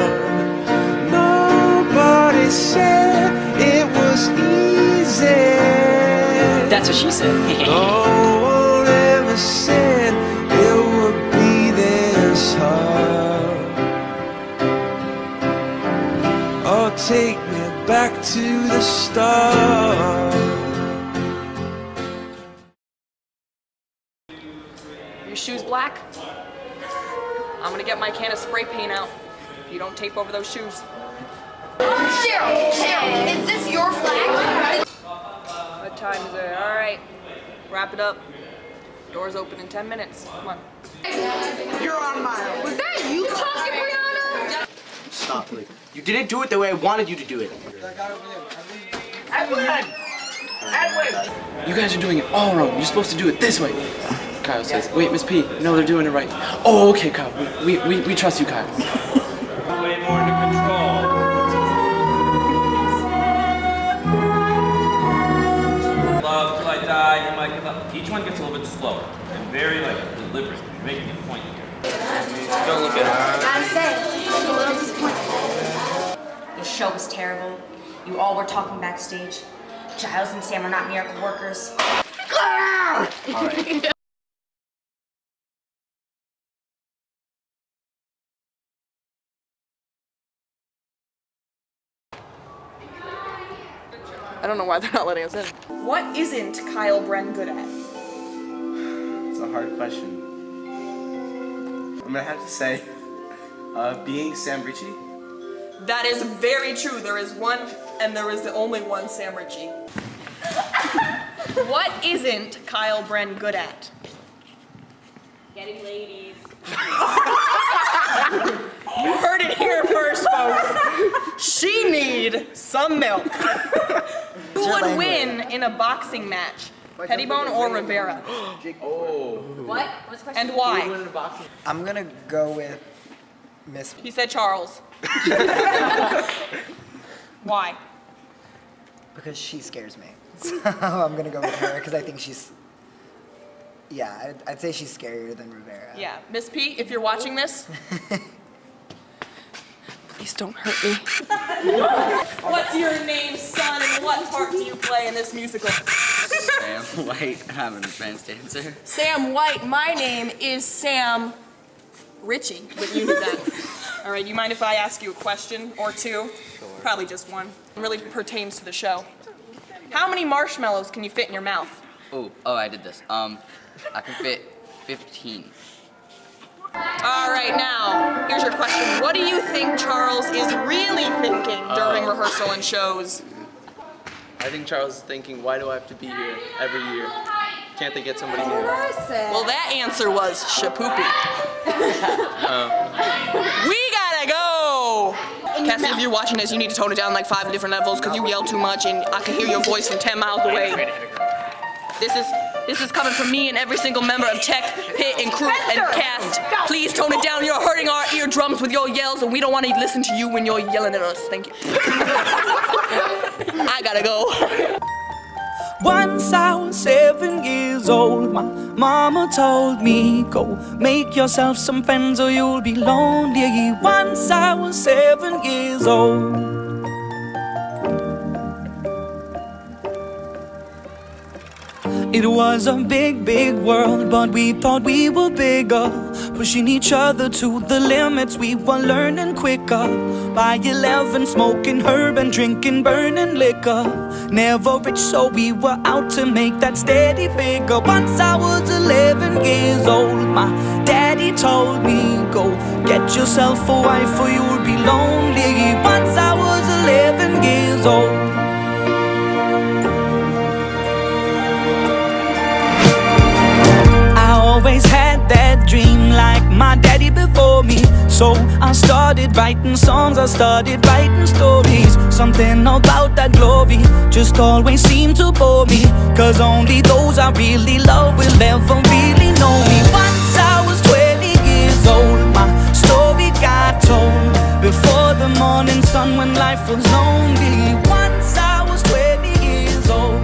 Nobody said it was easy. That's what she said. No one ever said it would be this hard. Oh, take me back to the start. Your shoes black? I'm gonna get my can of spray paint out if you don't tape over those shoes. Cheryl, is this your flag? What time is it? Alright, wrap it up. Doors open in 10 minutes. Come on. You're on mine. Was that you talking, Brianna? Stop, Lee. You didn't do it the way I wanted you to do it. Edwin! Edwin! You guys are doing it all wrong. You're supposed to do it this way. Kyle says, wait, Miss P, no, they're doing it right. Oh, okay, Kyle. We trust you, Kyle. Way more under control. Love till I die, you might give up. Each one gets a little bit slower and very deliberate. You're making a point here. Don't look at her. Gotta say, I'm a little disappointed. The show was terrible. You all were talking backstage. Giles and Sam are not miracle workers. All right. I don't know why they're not letting us in. What isn't Kyle Brenn good at? It's a hard question. I'm gonna have to say, being Sam Ritchie. That is very true. There is one, and there is the only one Sam Ritchie. What isn't Kyle Brenn good at? Getting ladies. You heard it here first, folks. She need some milk. Who would win in a boxing match? Pettibone or Rivera? Oh. What? What's the question? And why? I'm gonna go with Miss. He said Charles. Why? Because she scares me. So I'm gonna go with her because I think she's. Yeah, I'd say she's scarier than Rivera. Yeah, Miss P, if you're watching this, please don't hurt me. What's your name, son, and what part do you play in this musical? Sam White, I'm an advanced dancer. Sam White, my name is Sam Ritchie, but you knew that. All right, do you mind if I ask you a question or two? Sure. Probably just one. It really pertains to the show. How many marshmallows can you fit in your mouth? Oh, I did this. I can fit 15. All right, now, here's your question. What do you think Charles is really thinking during rehearsal and shows? I think Charles is thinking, why do I have to be here every year? Can't they get somebody new? Well, that answer was shapoopy. We gotta go! Cassie, if you're watching this, you need to tone it down like 5 different levels because you yell too much and I can hear your voice from 10 miles away. This is coming from me and every single member of Tech, Pit, and Crew, and Cast. Please tone it down. You're hurting our eardrums with your yells, and we don't want to listen to you when you're yelling at us. Thank you. I gotta go. Once I was 7 years old, my mama told me, go make yourself some friends or you'll be lonely. Once I was 7 years old. It was a big, big world, but we thought we were bigger, pushing each other to the limits. We were learning quicker. By 11, smoking herb and drinking burning liquor. Never rich, so we were out to make that steady figure. Once I was 11 years old, my daddy told me, go get yourself a wife or you'll be lonely. Once I was 11 years old. So I started writing songs, I started writing stories. Something about that glory just always seemed to bore me, 'cause only those I really love will ever really know me. Once I was 20 years old, my story got told before the morning sun when life was lonely. Once I was 20 years old.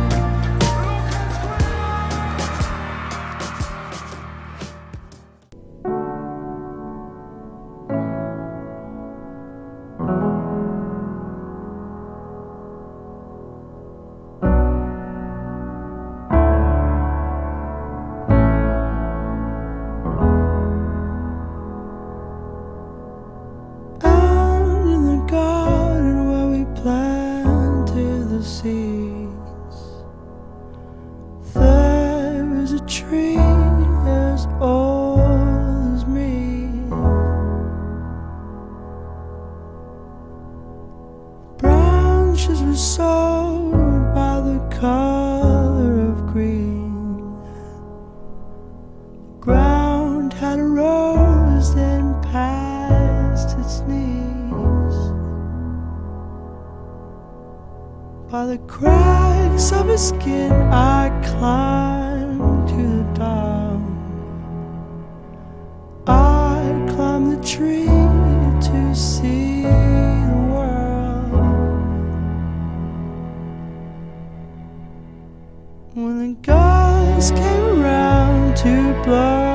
By the cracks of his skin I climbed to the top. I climbed the tree to see the world. When the guys came around to blow